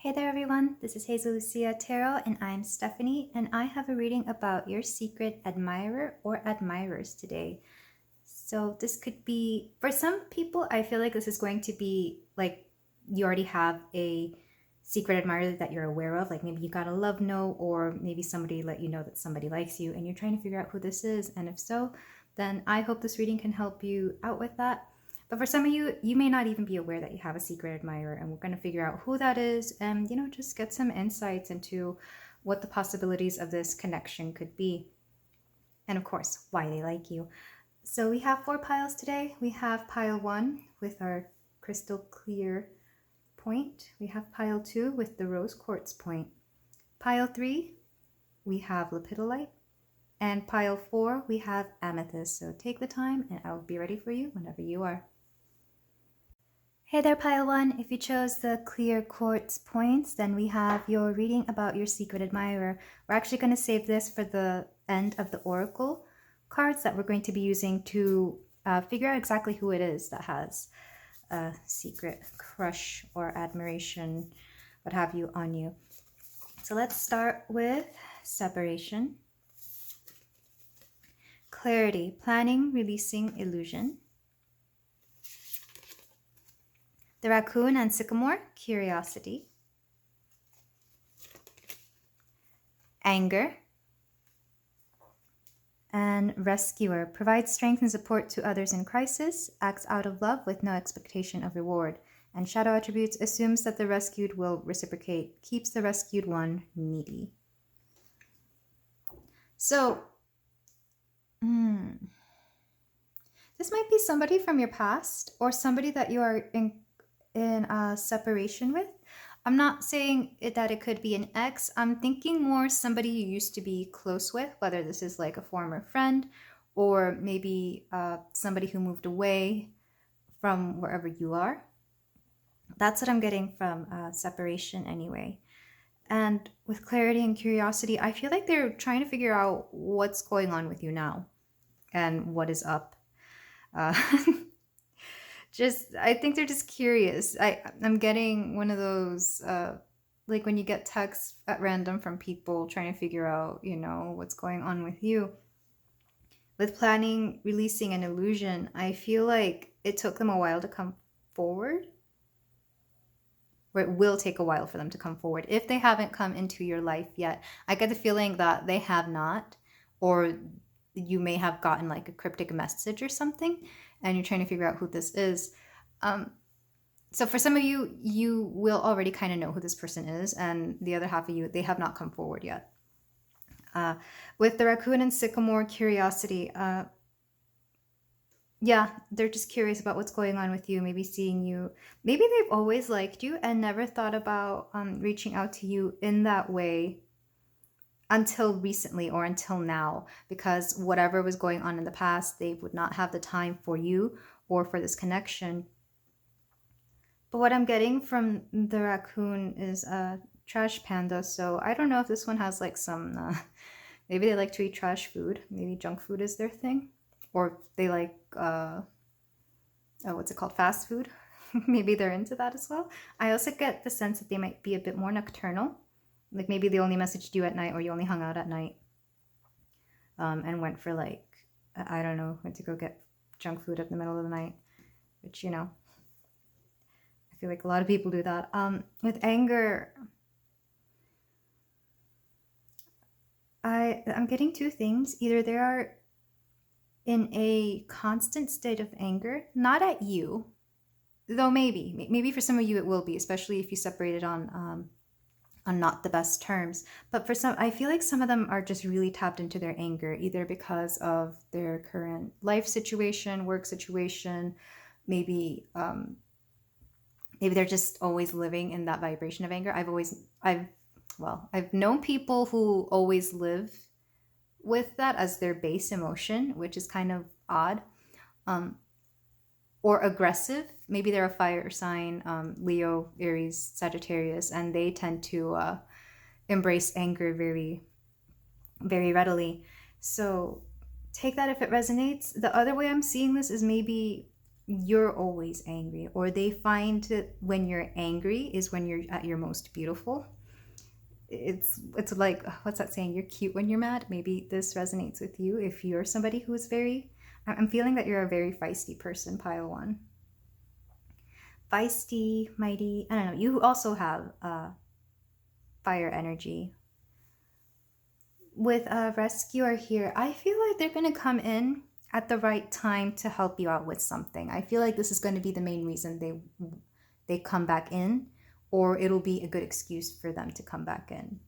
Hey there everyone, this is Hazel Lucia Tarot and I'm Stephanie and I have a reading about your secret admirer or admirers today. So this could be, for some people, I feel like this is going to be like you already have a secret admirer that you're aware of, like maybe you got a love note or maybe somebody let you know that somebody likes you and you're trying to figure out who this is, and if so, then I hope this reading can help you out with that. But for some of you, you may not even be aware that you have a secret admirer, and we're going to figure out who that is and, just get some insights into what the possibilities of this connection could be. And of course, why they like you. So we have 4 piles today. We have pile 1 with our crystal clear point. We have pile 2 with the rose quartz point. Pile 3, we have lepidolite. And pile 4, we have amethyst. So take the time and I'll be ready for you whenever you are. Hey there, pile 1. If you chose the clear quartz points, then we have your reading about your secret admirer. We're actually going to save this for the end of the oracle cards that we're going to be using to figure out exactly who it is that has a secret crush or admiration, what have you, on you. So let's start with separation, clarity, planning, releasing, illusion. The raccoon and sycamore, curiosity. Anger. And rescuer, provides strength and support to others in crisis, acts out of love with no expectation of reward. And shadow attributes, assumes that the rescued will reciprocate, keeps the rescued one needy. So, this might be somebody from your past or somebody that you are in separation with. I'm not saying that it could be an ex. I'm thinking more somebody you used to be close with, whether this is like a former friend or maybe somebody who moved away from wherever you are. That's what I'm getting from separation anyway. And with clarity and curiosity, I feel like they're trying to figure out what's going on with you now and what is up. I think they're just curious. I'm getting one of those, like when you get texts at random from people trying to figure out, what's going on with you. With planning, releasing, and illusion, I feel like it took them a while to come forward. Or it will take a while for them to come forward. If they haven't come into your life yet, I get the feeling that they have not, or you may have gotten like a cryptic message or something and you're trying to figure out who this is. So for some of you, you will already kind of know who this person is, and the other half of you, they have not come forward yet. With the raccoon and sycamore, curiosity, yeah, they're just curious about what's going on with you, maybe seeing you. Maybe they've always liked you and never thought about reaching out to you in that way until recently or until now, because whatever was going on in the past, they would not have the time for you or for this connection. But what I'm getting from the raccoon is a trash panda, so I don't know if this one has like some, maybe they like to eat trash food, maybe junk food is their thing, or they like, what's it called, fast food? Maybe they're into that as well. I also get the sense that they might be a bit more nocturnal. Like maybe they only messaged you at night, or you only hung out at night and went for like, I don't know, went to go get junk food at the middle of the night, which, I feel like a lot of people do that. With anger, I'm getting 2 things. Either they are in a constant state of anger, not at you, though maybe for some of you it will be, especially if you separated on not the best terms. But for some, I feel like some of them are just really tapped into their anger, either because of their current life situation, work situation, maybe they're just always living in that vibration of anger. I've known people who always live with that as their base emotion, which is kind of odd. Or aggressive. Maybe they're a fire sign, Leo, Aries, Sagittarius, and they tend to embrace anger very, very readily. So take that if it resonates. The other way I'm seeing this is maybe you're always angry, or they find that when you're angry is when you're at your most beautiful. It's like, what's that saying? You're cute when you're mad. Maybe this resonates with you if you're somebody who is very, I'm feeling that you're a very feisty person, pile one. Feisty, mighty, I don't know. You also have fire energy. With a rescuer here, I feel like they're going to come in at the right time to help you out with something. I feel like this is going to be the main reason they come back in, or it'll be a good excuse for them to come back in.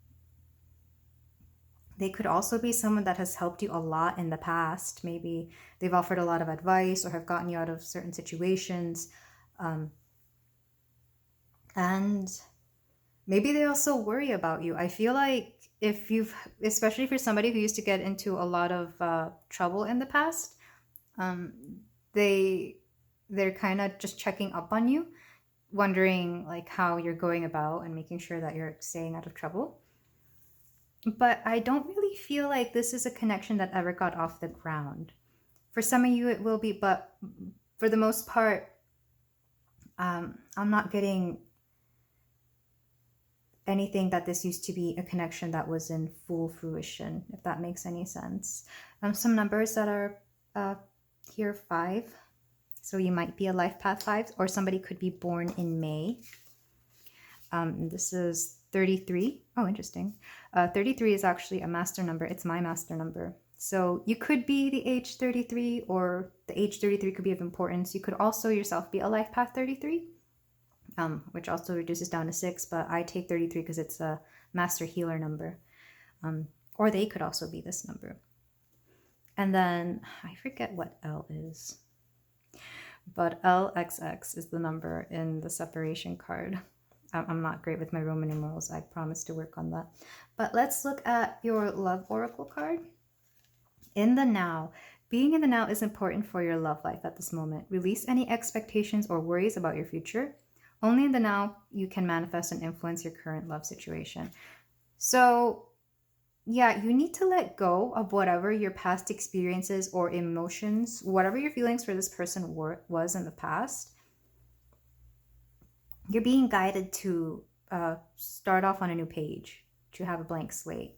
They could also be someone that has helped you a lot in the past. Maybe they've offered a lot of advice or have gotten you out of certain situations. And maybe they also worry about you. I feel like if you've, especially for somebody who used to get into a lot of trouble in the past, they're kind of just checking up on you, wondering like how you're going about and making sure that you're staying out of trouble. But I don't really feel like this is a connection that ever got off the ground. For some of you it will be, but for the most part, I'm not getting anything that this used to be a connection that was in full fruition, if that makes any sense. Some numbers that are here, 5. So you might be a life path 5, or somebody could be born in May. This is 33. Oh, interesting. 33 is actually a master number. It's my master number. So you could be the age 33, or the age 33 could be of importance. You could also yourself be a life path 33. Which also reduces down to 6, but I take 33 because it's a master healer number. Or they could also be this number. And then I forget what L is, but LXX is the number in the separation card. I'm not great with my Roman numerals. I promise to work on that. But let's look at your love oracle card. In the now. Being in the now is important for your love life at this moment. Release any expectations or worries about your future. Only in the now you can manifest and influence your current love situation. So yeah, you need to let go of whatever your past experiences or emotions, whatever your feelings for this person was in the past. You're being guided to start off on a new page, to have a blank slate.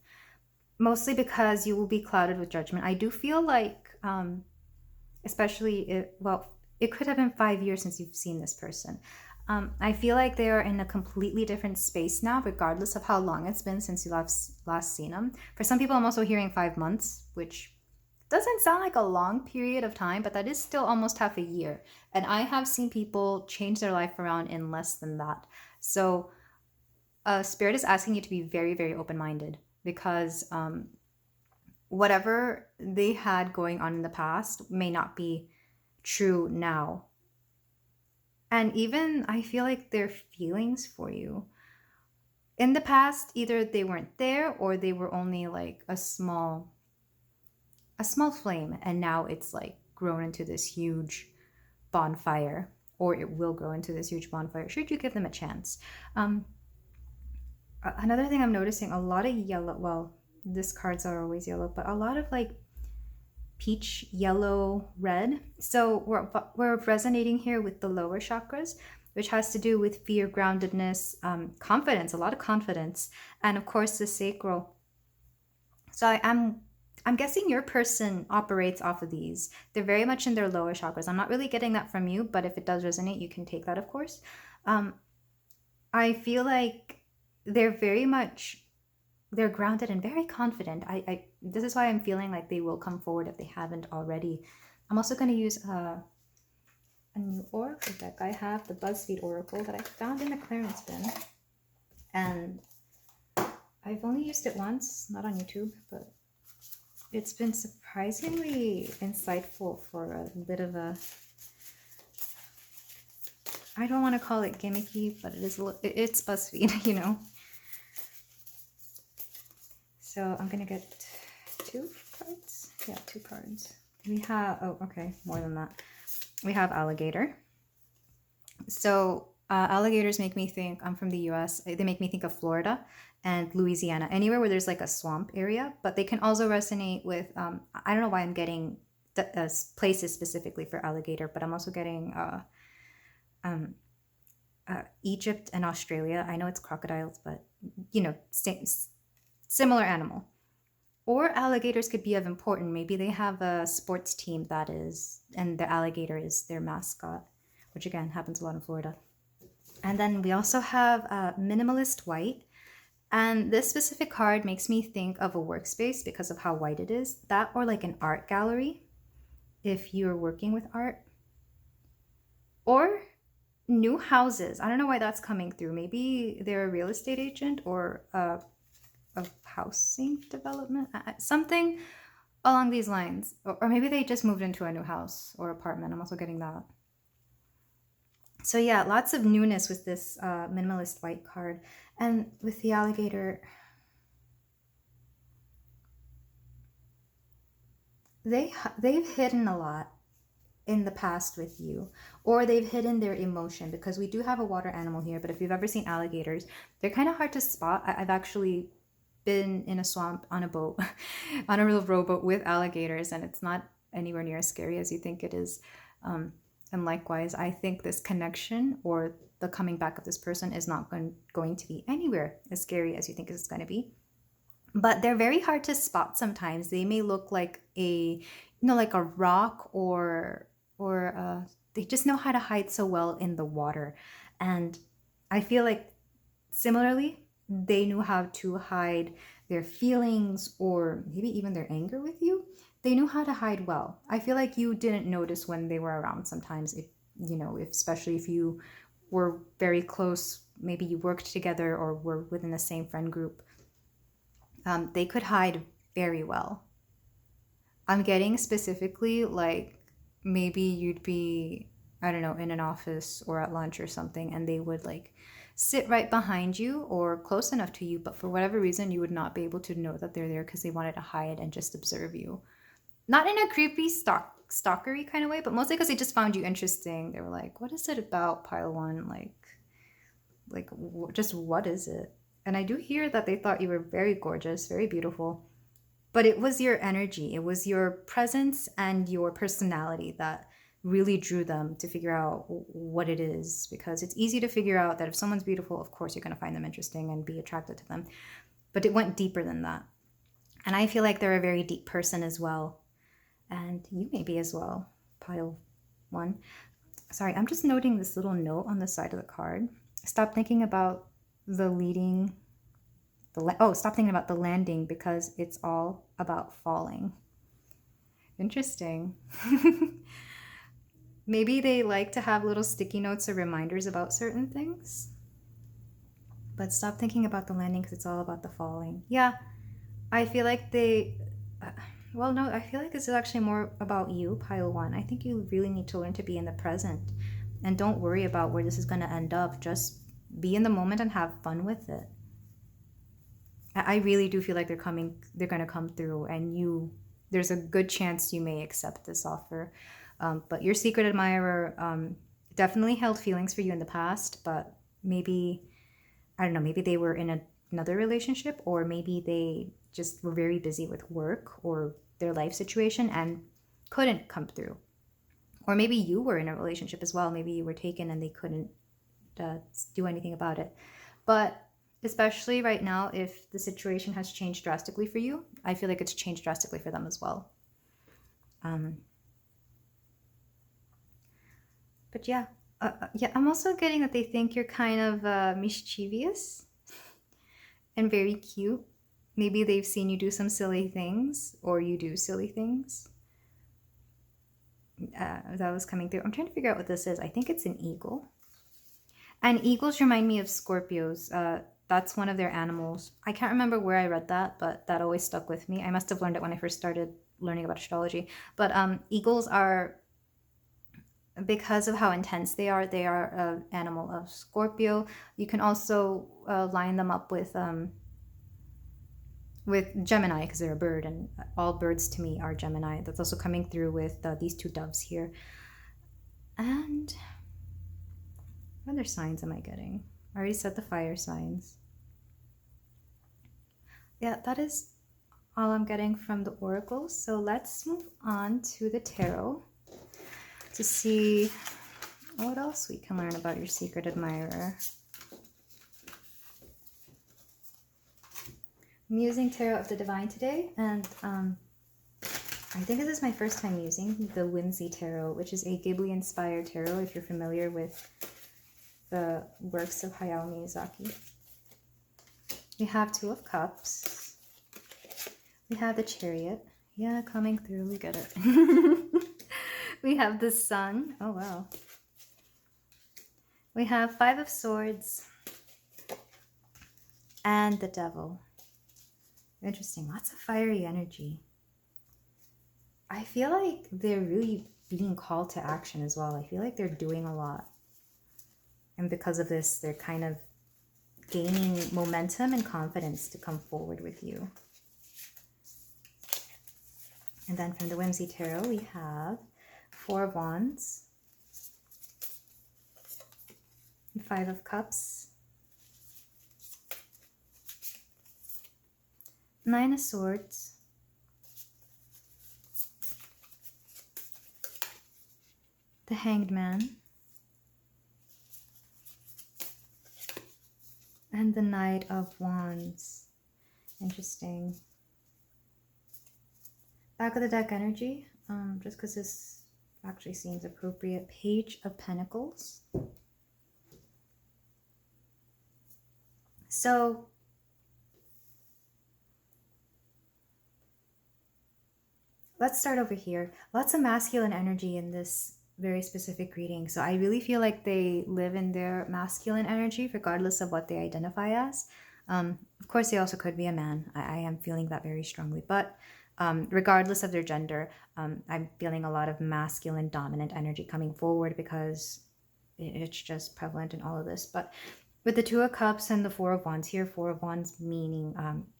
Mostly because you will be clouded with judgment. I do feel like, especially, it could have been 5 years since you've seen this person. I feel like they are in a completely different space now, regardless of how long it's been since you last seen them. For some people, I'm also hearing 5 months, which doesn't sound like a long period of time, but that is still almost half a year. And I have seen people change their life around in less than that. So Spirit is asking you to be very, very open-minded, because whatever they had going on in the past may not be true now. And even I feel like their feelings for you in the past, either they weren't there or they were only like a small flame, and now it's like grown into this huge bonfire, or it will grow into this huge bonfire should you give them a chance. Another thing I'm noticing, a lot of yellow, well, these cards are always yellow, but a lot of like peach, yellow, red. So we're resonating here with the lower chakras, which has to do with fear, groundedness, confidence, a lot of confidence, and of course the sacral. So I'm guessing your person operates off of these. They're very much in their lower chakras. I'm not really getting that from you, but if it does resonate, you can take that, of course. I feel like they're grounded and very confident. This is why I'm feeling like they will come forward if they haven't already. I'm also going to use a new oracle deck. I have the BuzzFeed oracle that I found in the clearance bin, and I've only used it once, not on YouTube, but it's been surprisingly insightful for a bit of a, I don't want to call it gimmicky, but it's BuzzFeed, you know. So I'm going to get 2 cards. Yeah, 2 cards. We have, oh, okay, more than that. We have alligator. So alligators make me think, I'm from the US, they make me think of Florida and Louisiana, anywhere where there's like a swamp area, but they can also resonate with, I don't know why I'm getting places specifically for alligator, but I'm also getting Egypt and Australia. I know it's crocodiles, but similar animal. Or alligators could be of importance. Maybe they have a sports team and the alligator is their mascot, which again happens a lot in Florida. And then we also have minimalist white. And this specific card makes me think of a workspace because of how white it is. That or like an art gallery, if you're working with art. Or new houses. I don't know why that's coming through. Maybe they're a real estate agent or a housing development, something along these lines. Or maybe they just moved into a new house or apartment. I'm also getting that. So yeah, lots of newness with this minimalist white card. And with the alligator, they've hidden a lot in the past with you, or they've hidden their emotion, because we do have a water animal here. But if you've ever seen alligators, they're kind of hard to spot. I've actually been in a swamp on a boat, on a real rowboat with alligators, and it's not anywhere near as scary as you think it is. And likewise, I think this connection or the coming back of this person is not going to be anywhere as scary as you think it's going to be. But they're very hard to spot sometimes. They may look like like a rock, or they just know how to hide so well in the water. And I feel like similarly, they knew how to hide their feelings or maybe even their anger with you. They knew how to hide well. I feel like you didn't notice when they were around sometimes, especially if you were very close, maybe you worked together or were within the same friend group. They could hide very well. I'm getting specifically like maybe you'd be, I don't know, in an office or at lunch or something, and they would like sit right behind you or close enough to you, but for whatever reason, you would not be able to know that they're there because they wanted to hide and just observe you. Not in a creepy stalkery kind of way, but mostly because they just found you interesting. They were like, what is it about pile one? Just what is it? And I do hear that they thought you were very gorgeous, very beautiful. But it was your energy, it was your presence and your personality that really drew them to figure out what it is. Because it's easy to figure out that if someone's beautiful, of course you're going to find them interesting and be attracted to them. But it went deeper than that. And I feel like they're a very deep person as well. And you may be as well, pile one. Sorry, I'm just noting this little note on the side of the card. Stop thinking about stop thinking about the landing, because it's all about falling. Interesting. Maybe they like to have little sticky notes or reminders about certain things. But stop thinking about the landing because it's all about the falling. Yeah, I feel like I feel like this is actually more about you, pile one. I think you really need to learn to be in the present. And don't worry about where this is going to end up. Just be in the moment and have fun with it. I really do feel like they're going to come through, and there's a good chance you may accept this offer. But your secret admirer definitely held feelings for you in the past, but maybe, I don't know, maybe they were in another relationship, or maybe they just were very busy with work or their life situation and couldn't come through. Or maybe you were in a relationship as well. Maybe you were taken and they couldn't do anything about it. But especially right now, if the situation has changed drastically for you, I feel like it's changed drastically for them as well. But yeah, I'm also getting that they think you're kind of mischievous and very cute. Maybe they've seen you do some silly things, or you do silly things. That was coming through. I'm trying to figure out what this is. I think it's an eagle. And eagles remind me of Scorpios. That's one of their animals. I can't remember where I read that, but that always stuck with me. I must have learned it when I first started learning about astrology. But eagles are, because of how intense they are an animal of Scorpio. You can also line them up with Gemini, because they're a bird, and all birds to me are Gemini. That's also coming through with these two doves here. And what other signs am I getting? I already said the fire signs. Yeah, that is all I'm getting from the oracles. So let's move on to the tarot to see what else we can learn about your secret admirer. I'm using Tarot of the Divine today, and I think this is my first time using the Whimsy Tarot, which is a Ghibli-inspired tarot, if you're familiar with the works of Hayao Miyazaki. We have Two of Cups. We have the Chariot. Yeah, coming through, we get it. We have the Sun. Oh, wow. We have Five of Swords and the Devil. Interesting. Lots of fiery energy. I feel like they're really being called to action as well. I feel like they're doing a lot. And because of this, they're kind of gaining momentum and confidence to come forward with you. And then from the Whimsy Tarot, we have Four of Wands, Five of Cups, Nine of Swords, the Hanged Man, and the Knight of Wands. Interesting. Back of the deck energy, just because this actually seems appropriate. Page of Pentacles. So let's start over here. Lots of masculine energy in this very specific reading. So I really feel like they live in their masculine energy regardless of what they identify as. Of course, they also could be a man. I am feeling that very strongly. But regardless of their gender, I'm feeling a lot of masculine dominant energy coming forward because it's just prevalent in all of this. But with the Two of Cups and the Four of Wands here, Four of Wands meaning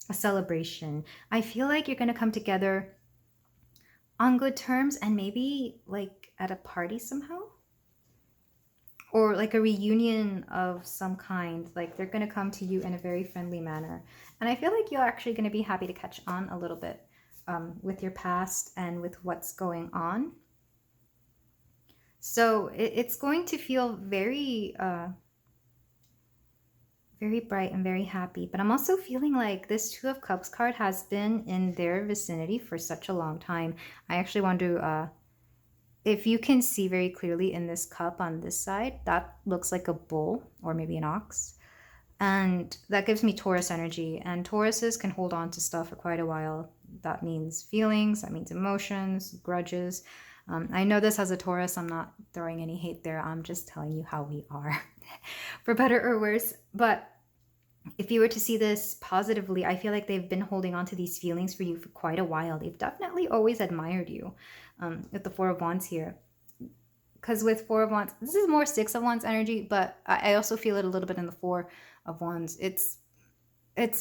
a celebration. I feel like you're going to come together on good terms and maybe like at a party somehow, or like a reunion of some kind. Like they're going to come to you in a very friendly manner, and I feel like you're actually going to be happy to catch on a little bit with your past and with what's going on. So it's going to feel very very bright and very happy. But I'm also feeling like this Two of Cups card has been in their vicinity for such a long time. I actually want to, if you can see very clearly in this cup on this side, that looks like a bull or maybe an ox. And that gives me Taurus energy. And Tauruses can hold on to stuff for quite a while. That means feelings, that means emotions, grudges. I know this as a Taurus, I'm not throwing any hate there. I'm just telling you how we are, for better or worse. But if you were to see this positively, I feel like they've been holding on to these feelings for you for quite a while. They've definitely always admired you with the Four of Wands here. Because with Four of Wands, this is more Six of Wands energy, but I also feel it a little bit in the Four of Wands. It's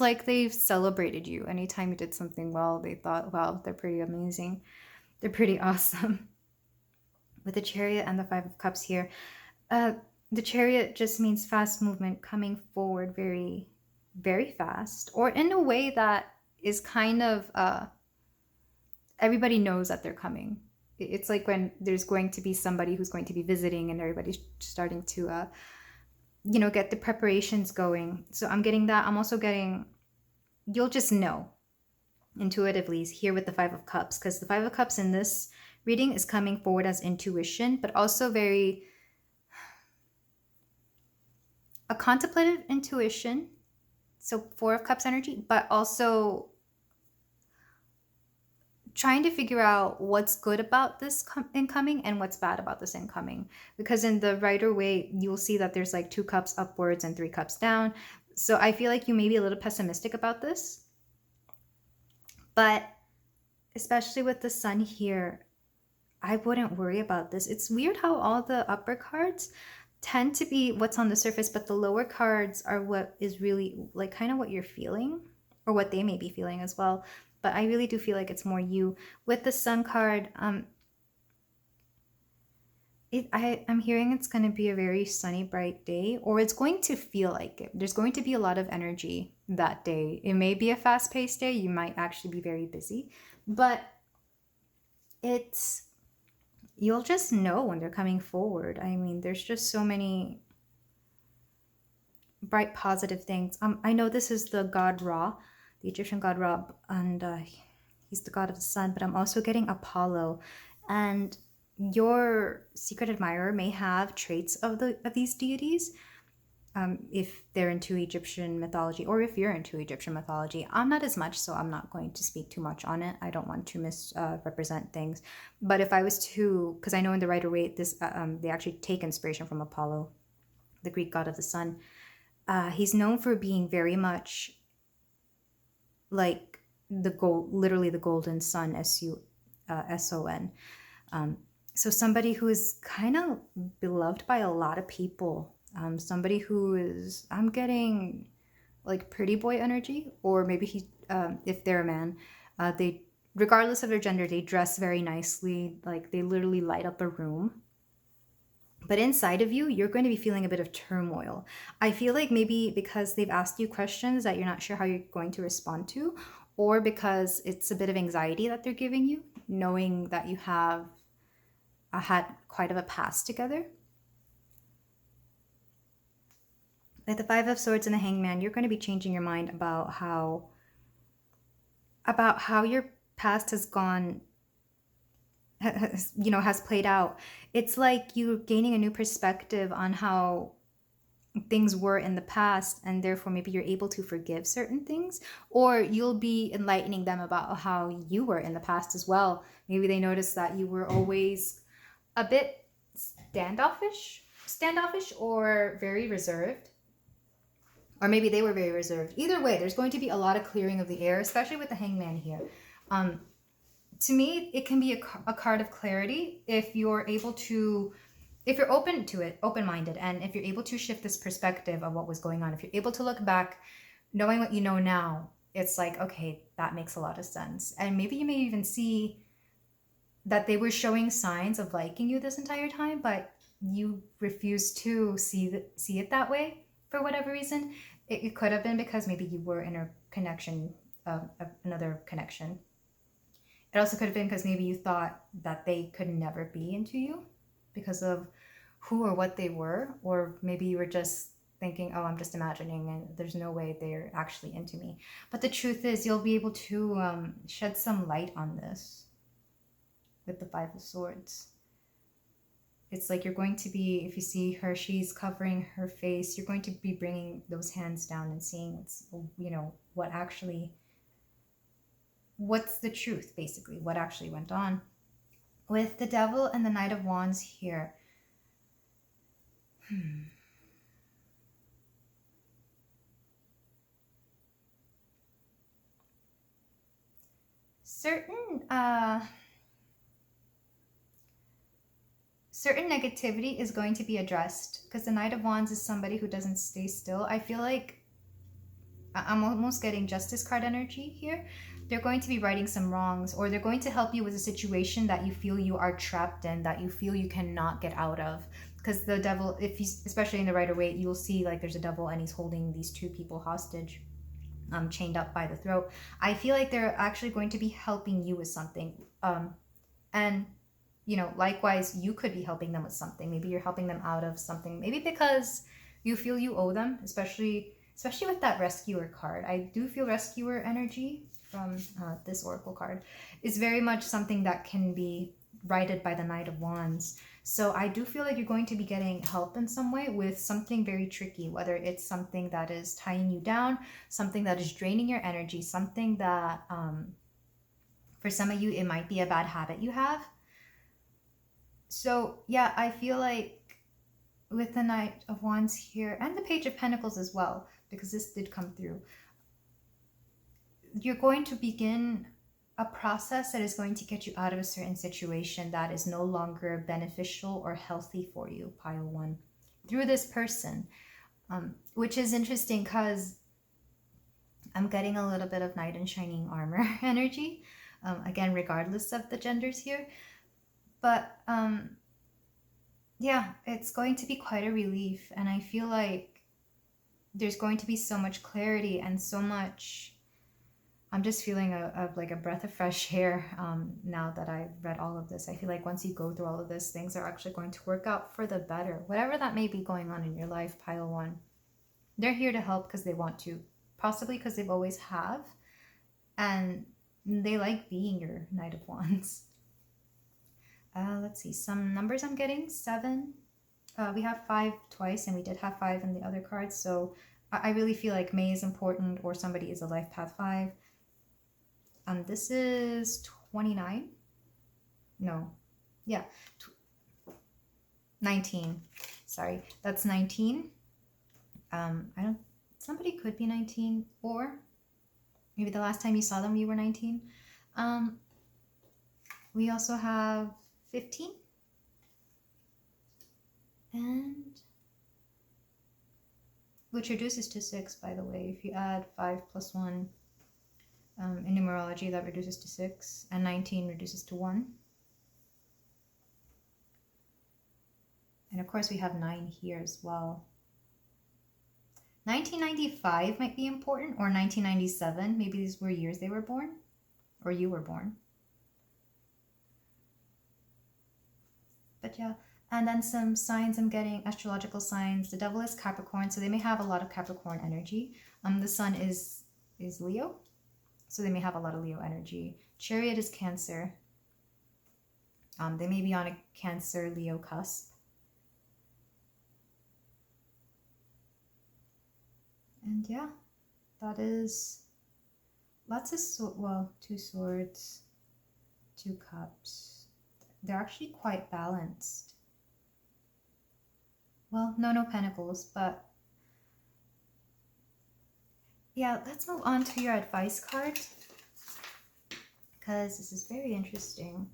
like they've celebrated you. Anytime you did something well, they thought, wow, they're pretty amazing. They're pretty awesome. With the Chariot and the Five of Cups here, the Chariot just means fast movement, coming forward very, very fast, or in a way that is kind of, everybody knows that they're coming. It's like when there's going to be somebody who's going to be visiting and everybody's starting to, you know, get the preparations going. So I'm getting that. I'm also getting, you'll just know intuitively here with the Five of Cups, because the Five of Cups in this reading is coming forward as intuition, but also very a contemplative intuition. So Four of Cups energy, but also trying to figure out what's good about this incoming and what's bad about this incoming. Because in the Rider Waite, you'll see that there's like 2 cups upwards and 3 cups down. So I feel like you may be a little pessimistic about this. But especially with the Sun here, I wouldn't worry about this. It's weird how all the upper cards tend to be what's on the surface, but the lower cards are what is really like kind of what you're feeling, or what they may be feeling as well. But I really do feel like it's more you. With the Sun card, I'm hearing it's going to be a very sunny, bright day, or it's going to feel like it. There's going to be a lot of energy that day. It may be a fast-paced day. You might actually be very busy, but it's you'll just know when they're coming forward. I mean, there's just so many bright, positive things. I know this is the god Ra, the Egyptian god Ra, and he's the god of the sun, but I'm also getting Apollo, and your secret admirer may have traits of these deities. If they're into Egyptian mythology, or if you're into Egyptian mythology. I'm not as much, so I'm not going to speak too much on it. I don't want to misrepresent things. But if I was to, because I know in the Rider-Waite, they actually take inspiration from Apollo, the Greek god of the sun. He's known for being very much like literally the golden sun, S-O-N. So somebody who is kind of beloved by a lot of people. Somebody who is, I'm getting like pretty boy energy, or maybe if they're a man, they, regardless of their gender, they dress very nicely. Like they literally light up a room. But inside of you, you're going to be feeling a bit of turmoil. I feel like maybe because they've asked you questions that you're not sure how you're going to respond to, or because it's a bit of anxiety that they're giving you, knowing that you have had quite of a past together. Like the Five of Swords and the Hangman, you're going to be changing your mind about how your past has gone, has played out. It's like you're gaining a new perspective on how things were in the past, and therefore maybe you're able to forgive certain things, or you'll be enlightening them about how you were in the past as well. Maybe they noticed that you were always a bit standoffish, or very reserved. Or maybe they were very reserved. Either way, there's going to be a lot of clearing of the air, especially with the Hangman here. To me, it can be a card of clarity if you're able to, if you're open to it, open-minded, and if you're able to shift this perspective of what was going on. If you're able to look back, knowing what you know now, it's like, okay, that makes a lot of sense. And maybe you may even see that they were showing signs of liking you this entire time, but you refuse to see it that way. For whatever reason, it could have been because maybe you were in a connection, another connection. It also could have been because maybe you thought that they could never be into you because of who or what they were, or maybe you were just thinking, oh, I'm just imagining and there's no way they're actually into me. But the truth is, you'll be able to shed some light on this with the Five of Swords. It's like you're going to be, if you see her, she's covering her face, you're going to be bringing those hands down and seeing what's the truth, basically, what actually went on. With the Devil and the Knight of Wands here. Certain negativity is going to be addressed, because the Knight of Wands is somebody who doesn't stay still. I feel like I'm almost getting Justice card energy here. They're going to be righting some wrongs, or they're going to help you with a situation that you feel you are trapped in, that you feel you cannot get out of. Because the Devil, especially in the Rider-Waite, you'll see like there's a devil and he's holding these two people hostage, chained up by the throat. I feel like they're actually going to be helping you with something. And likewise, you could be helping them with something. Maybe you're helping them out of something. Maybe because you feel you owe them, especially with that Rescuer card. I do feel Rescuer energy from this Oracle card is very much something that can be righted by the Knight of Wands. So I do feel like you're going to be getting help in some way with something very tricky, whether it's something that is tying you down, something that is draining your energy, something that, for some of you, it might be a bad habit you have. So yeah, I feel like with the Knight of Wands here, and the Page of Pentacles as well, because this did come through, you're going to begin a process that is going to get you out of a certain situation that is no longer beneficial or healthy for you, pile one, through this person, which is interesting because I'm getting a little bit of Knight in Shining Armor energy, again, regardless of the genders here. But yeah, it's going to be quite a relief. And I feel like there's going to be so much clarity and so much. I'm just feeling like a breath of fresh air now that I've read all of this. I feel like once you go through all of this, things are actually going to work out for the better. Whatever that may be going on in your life, pile one. They're here to help because they want to, possibly because they've always have, and they like being your Knight of Wands. Let's see, some numbers I'm getting, 7. We have 5 twice, and we did have 5 in the other cards, so I really feel like May is important, or somebody is a life path 5. This is 29. No, yeah, 19. Sorry, that's 19. I don't. Somebody could be 19, or maybe the last time you saw them, you were 19. We also have 15, and which reduces to 6, by the way. If you add 5 plus 1 in numerology, that reduces to 6, and 19 reduces to 1. And of course, we have 9 here as well. 1995 might be important, or 1997. Maybe these were years they were born, or you were born. But yeah, and then some signs I'm getting, astrological signs. The devil is Capricorn, so they may have a lot of Capricorn energy. The sun is Leo, so they may have a lot of Leo energy. Chariot is Cancer. They may be on a Cancer-Leo cusp. And yeah, that is lots of, well, 2 swords, 2 cups. They're actually quite balanced. Well, no pentacles, but yeah, let's move on to your advice card, because this is very interesting.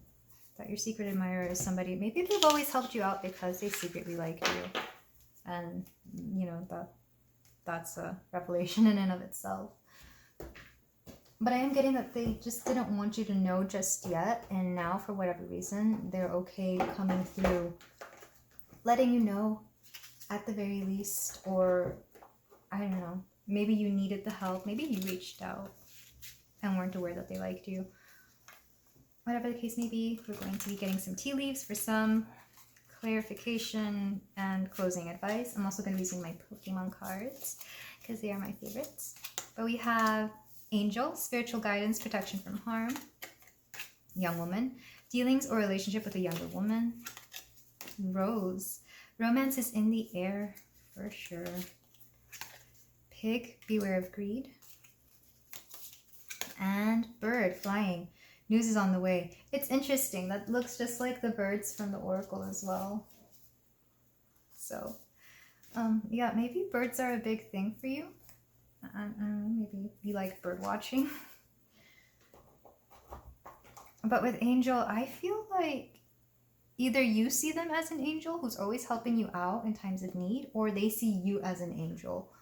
That your secret admirer is somebody, maybe they've always helped you out because they secretly liked you, and you know that's a revelation in and of itself. But I am getting that they just didn't want you to know just yet, and now for whatever reason they're okay coming through, letting you know at the very least. Or I don't know, maybe you needed the help, maybe you reached out and weren't aware that they liked you. Whatever the case may be, we're going to be getting some tea leaves for some clarification and closing advice. I'm also going to be using my Pokemon cards because they are my favorites. But we have Angel, spiritual guidance, protection from harm. Young woman, dealings or relationship with a younger woman. Rose, romance is in the air for sure. Pig, beware of greed. And bird, flying, news is on the way. It's interesting, that looks just like the birds from the oracle as well. So yeah, maybe birds are a big thing for you. I don't know, maybe you like bird watching. But with Angel, I feel like either you see them as an angel who's always helping you out in times of need, or they see you as an angel.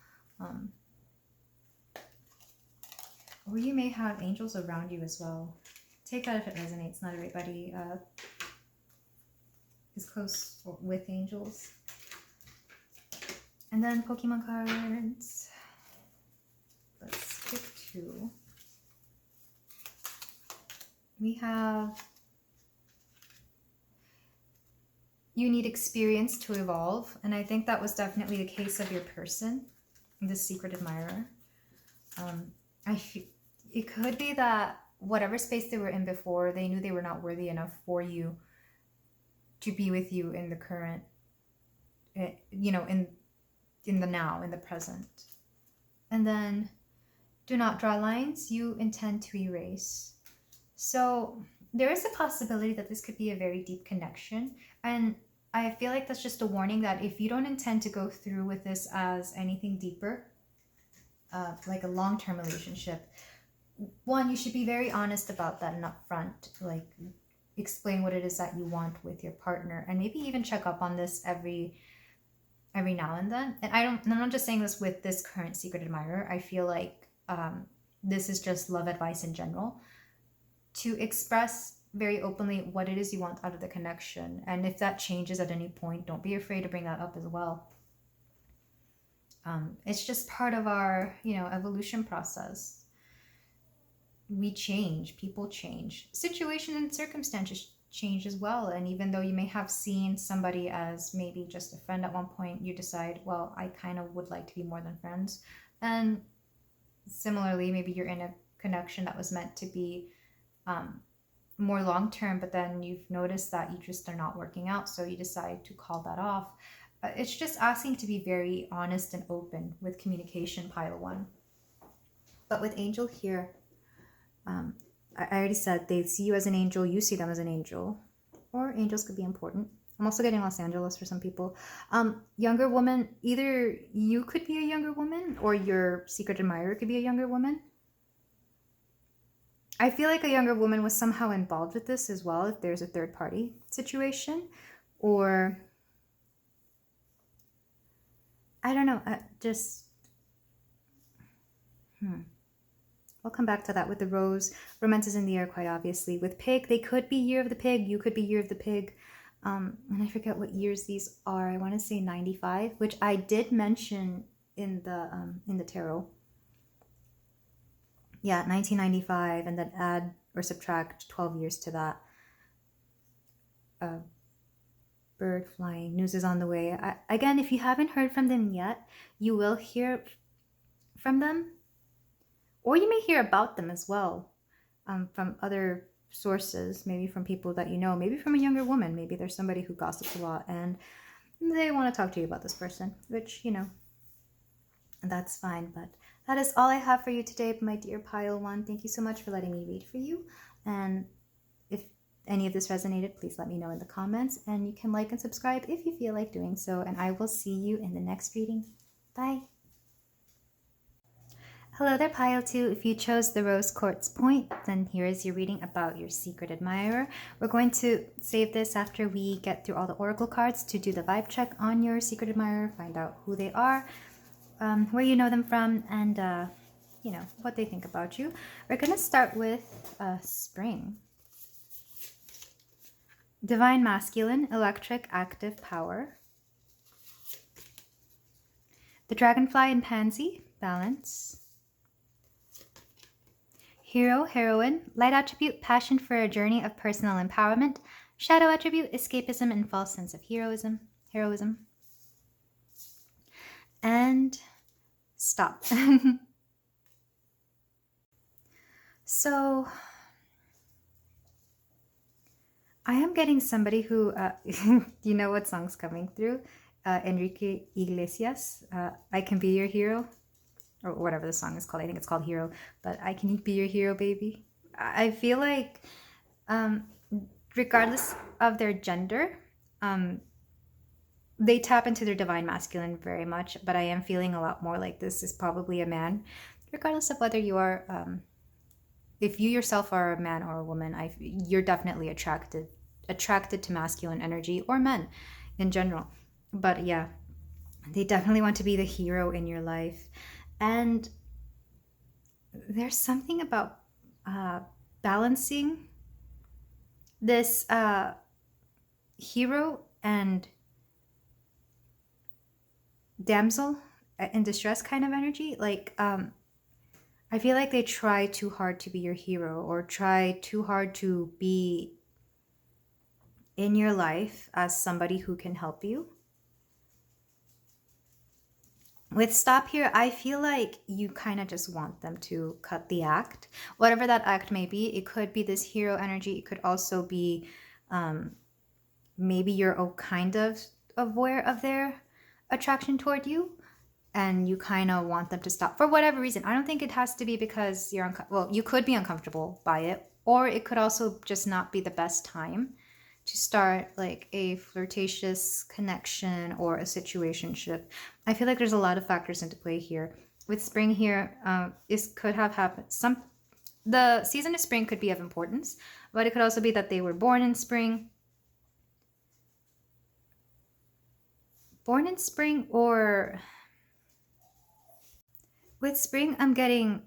Or you may have angels around you as well. Take that if it resonates. Not everybody is close with angels. And then Pokemon cards. Let's skip to. We have, you need experience to evolve. And I think that was definitely the case of your person, the secret admirer. It could be that whatever space they were in before, they knew they were not worthy enough for you to be with you in the current, you know, in the now, in the present. And then do not draw lines you intend to erase. So there is a possibility that this could be a very deep connection. And I feel like that's just a warning that if you don't intend to go through with this as anything deeper, like a long-term relationship, one, you should be very honest about that and upfront, like explain what it is that you want with your partner, and maybe even check up on this every now and then. And I'm not just saying this with this current secret admirer. I feel like this is just love advice in general, to express very openly what it is you want out of the connection. And if that changes at any point, don't be afraid to bring that up as well. It's just part of our, evolution process. We change, people change, situation and circumstances change as well. And even though you may have seen somebody as maybe just a friend at one point, you decide, well, I kind of would like to be more than friends. And similarly, maybe you're in a connection that was meant to be more long-term, but then you've noticed that you just are not working out, so you decide to call that off. It's just asking to be very honest and open with communication, pile one. But with angel here, I already said they see you as an angel, you see them as an angel, or angels could be important. I'm also getting Los Angeles for some people. Younger woman, either you could be a younger woman or your secret admirer could be a younger woman. I feel like a younger woman was somehow involved with this as well, if there's a third party situation, or I don't know, I'll come back to that with the rose. Romance is in the air, quite obviously. With pig, they could be year of the pig, you could be year of the pig. And I forget what years these are. I want to say 95, which I did mention in the tarot. Yeah, 1995, and then add or subtract 12 years to that. Bird flying, news is on the way. Again, if you haven't heard from them yet, you will hear from them, or you may hear about them as well, from other sources, maybe from people that you know, maybe from a younger woman. Maybe there's somebody who gossips a lot and they want to talk to you about this person, which, that's fine. But that is all I have for you today, my dear pile one. Thank you so much for letting me read for you. And if any of this resonated, please let me know in the comments. And you can like and subscribe if you feel like doing so. And I will see you in the next reading. Bye. Hello there, pile 2. If you chose the rose quartz point, then here is your reading about your secret admirer. We're going to save this after we get through all the oracle cards to do the vibe check on your secret admirer, find out who they are, where you know them from, and what they think about you. We're going to start with spring. Divine masculine, electric, active power. The dragonfly and pansy, balance. Hero, heroine, light attribute, passion for a journey of personal empowerment. Shadow attribute, escapism and false sense of heroism. And stop. So I am getting somebody who, you know what song's coming through? Enrique Iglesias, I Can Be Your Hero, or whatever the song is called. I think it's called Hero, but I Can Be Your Hero, baby. I feel like, regardless of their gender, they tap into their divine masculine very much, but I am feeling a lot more like this is probably a man, regardless of whether you are, if you yourself are a man or a woman, you're definitely attracted to masculine energy, or men in general. But yeah, they definitely want to be the hero in your life. And there's something about balancing this hero and damsel in distress kind of energy. Like, I feel like they try too hard to be your hero, or try too hard to be in your life as somebody who can help you. With stop here, I feel like you kind of just want them to cut the act, whatever that act may be. It could be this hero energy. It could also be maybe you're kind of aware of their attraction toward you, and you kind of want them to stop for whatever reason. I don't think it has to be because you're well, you could be uncomfortable by it, or it could also just not be the best time to start like a flirtatious connection or a situationship. I feel like there's a lot of factors into play here. With spring here, this could have happened. The season of spring could be of importance, but it could also be that they were born in spring. Or with spring, I'm getting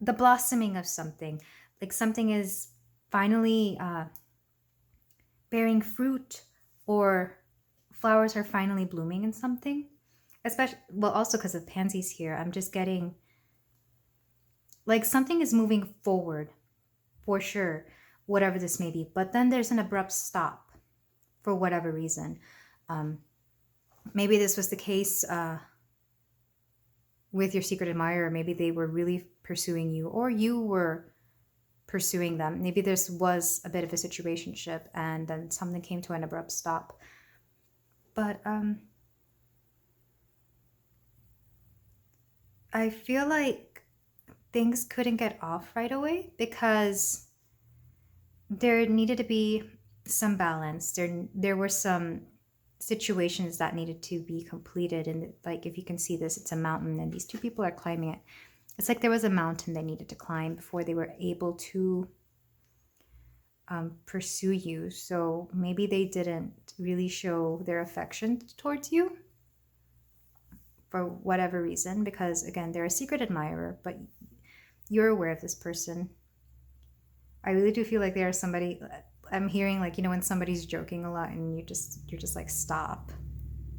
the blossoming of something. Like something is finally bearing fruit, or flowers are finally blooming in something. Especially, well, also because of pansies here, I'm just getting like something is moving forward for sure, whatever this may be. But then there's an abrupt stop for whatever reason. Maybe this was the case with your secret admirer. Maybe they were really pursuing you, or you were pursuing them. Maybe this was a bit of a situationship and then something came to an abrupt stop. But I feel like things couldn't get off right away because there needed to be some balance. There were some situations that needed to be completed, and like if you can see this, it's a mountain and these two people are climbing it. It's like there was a mountain they needed to climb before they were able to pursue you. So maybe they didn't really show their affection towards you for whatever reason, because again, they're a secret admirer, but you're aware of this person. I really do feel like they are somebody. I'm hearing like, you know, when somebody's joking a lot and you're just like, stop.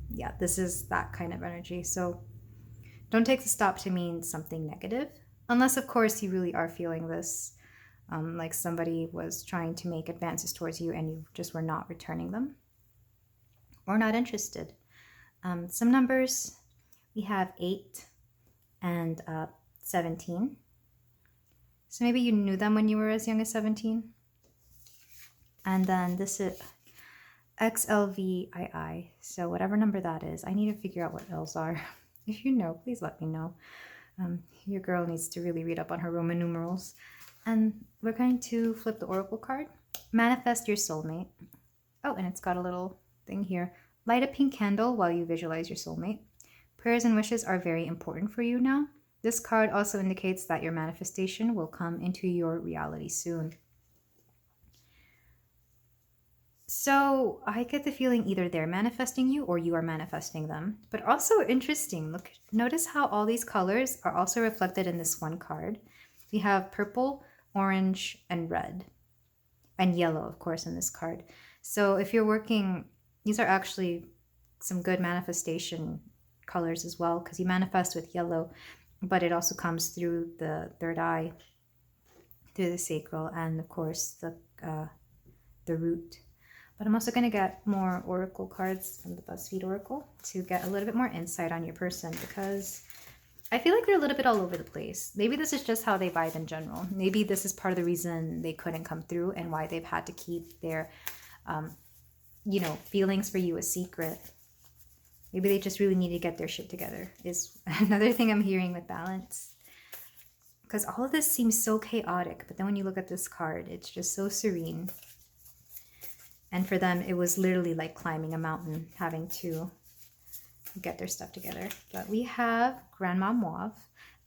Yeah, this is that kind of energy. So don't take the stop to mean something negative, unless of course you really are feeling this, like somebody was trying to make advances towards you and you just were not returning them or not interested. Some numbers, we have 8 and 17. So maybe you knew them when you were as young as 17. And then this is XLVII. So whatever number that is, I need to figure out what L's are. If you know, please let me know. Your girl needs to really read up on her Roman numerals. And we're going to flip the oracle card. Manifest your soulmate. Oh, and it's got a little thing here. Light a pink candle while you visualize your soulmate. Prayers and wishes are very important for you now. This card also indicates that your manifestation will come into your reality soon. So I get the feeling either they're manifesting you or you are manifesting them. But also interesting, look, notice how all these colors are also reflected in this one card. We have purple, orange, and red. And yellow, of course, in this card. So if you're working, these are actually some good manifestation colors as well, because you manifest with yellow, but it also comes through the third eye, through the sacral, and of course the root. But I'm also going to get more oracle cards from the BuzzFeed Oracle to get a little bit more insight on your person, because I feel like they're a little bit all over the place. Maybe this is just how they vibe in general. Maybe this is part of the reason they couldn't come through and why they've had to keep their, feelings for you a secret. Maybe they just really need to get their shit together is another thing I'm hearing with balance. Because all of this seems so chaotic, but then when you look at this card, it's just so serene. And for them, it was literally like climbing a mountain, having to get their stuff together. But we have Grandma Mauve,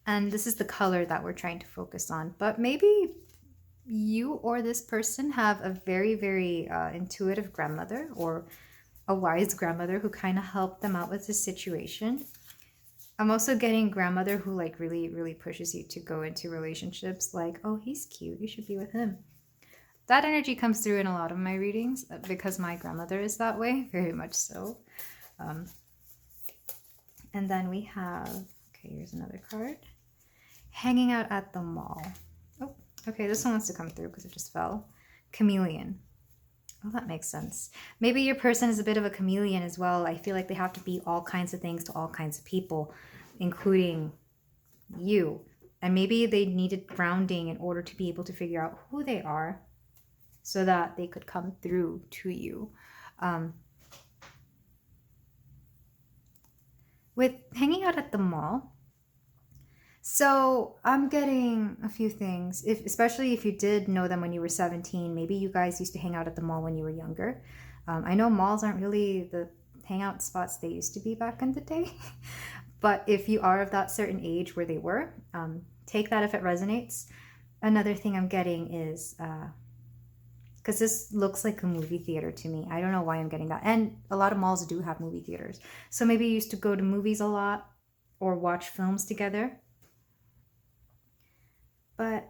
and this is the color that we're trying to focus on. But maybe you or this person have a very, very intuitive grandmother or a wise grandmother who kind of helped them out with this situation. I'm also getting grandmother who like really, really pushes you to go into relationships, like, oh, he's cute, you should be with him. That energy comes through in a lot of my readings because my grandmother is that way, very much so. And then we have, okay, here's another card. Hanging out at the mall. Oh, okay, this one wants to come through because it just fell. Chameleon. Oh, that makes sense. Maybe your person is a bit of a chameleon as well. I feel like they have to be all kinds of things to all kinds of people, including you. And maybe they needed grounding in order to be able to figure out who they are so that they could come through to you. With hanging out at the mall, so I'm getting a few things, especially if you did know them when you were 17. Maybe you guys used to hang out at the mall when you were younger. I know malls aren't really the hangout spots they used to be back in the day. But if you are of that certain age where they were, take that if it resonates. Another thing I'm getting is, because this looks like a movie theater to me. I don't know why I'm getting that. And a lot of malls do have movie theaters. So maybe you used to go to movies a lot or watch films together. But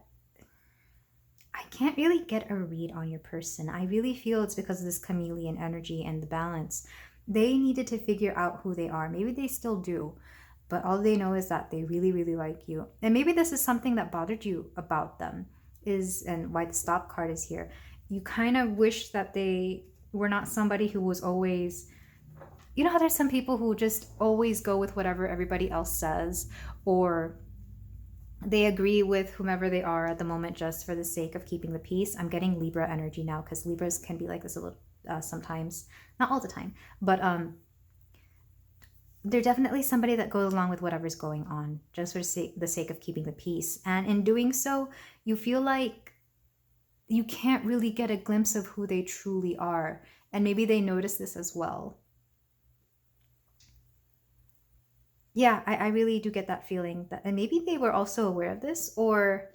I can't really get a read on your person. I really feel it's because of this chameleon energy and the balance. They needed to figure out who they are. Maybe they still do, but all they know is that they really, really like you. And maybe this is something that bothered you about them, and why the stop card is here. You kind of wish that they were not somebody who was always, you know how there's some people who just always go with whatever everybody else says, or they agree with whomever they are at the moment just for the sake of keeping the peace. I'm getting Libra energy now, because Libras can be like this a little sometimes, not all the time, but they're definitely somebody that goes along with whatever's going on just for the sake of keeping the peace. And in doing so, you feel like you can't really get a glimpse of who they truly are. And maybe they notice this as well. Yeah, I really do get that feeling that, and maybe they were also aware of this, or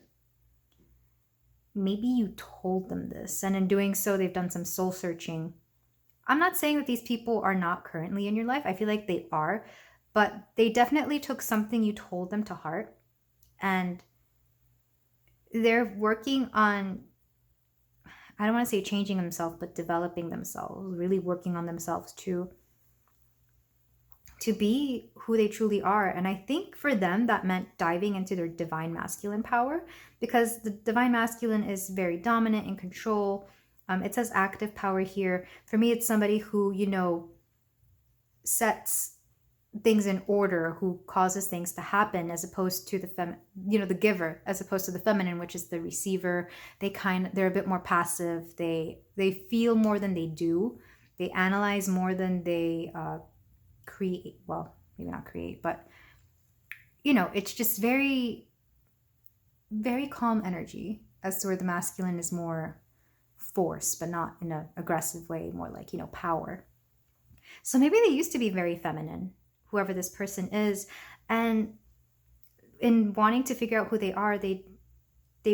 maybe you told them this, and in doing so, they've done some soul searching. I'm not saying that these people are not currently in your life. I feel like they are, but they definitely took something you told them to heart, and they're working on, I don't want to say changing themselves, but developing themselves, really working on themselves to be who they truly are. And I think for them, that meant diving into their divine masculine power, because the divine masculine is very dominant in control. It says active power here. For me, it's somebody who, sets things in order, who causes things to happen, as opposed to the giver, as opposed to the feminine, which is the receiver. They're a bit more passive. They feel more than they do. They analyze more than they create. Well, maybe not create, but it's just very, very calm energy, as to where the masculine is more force, but not in an aggressive way, more like, power. So maybe they used to be very feminine, whoever this person is, and in wanting to figure out who they are, they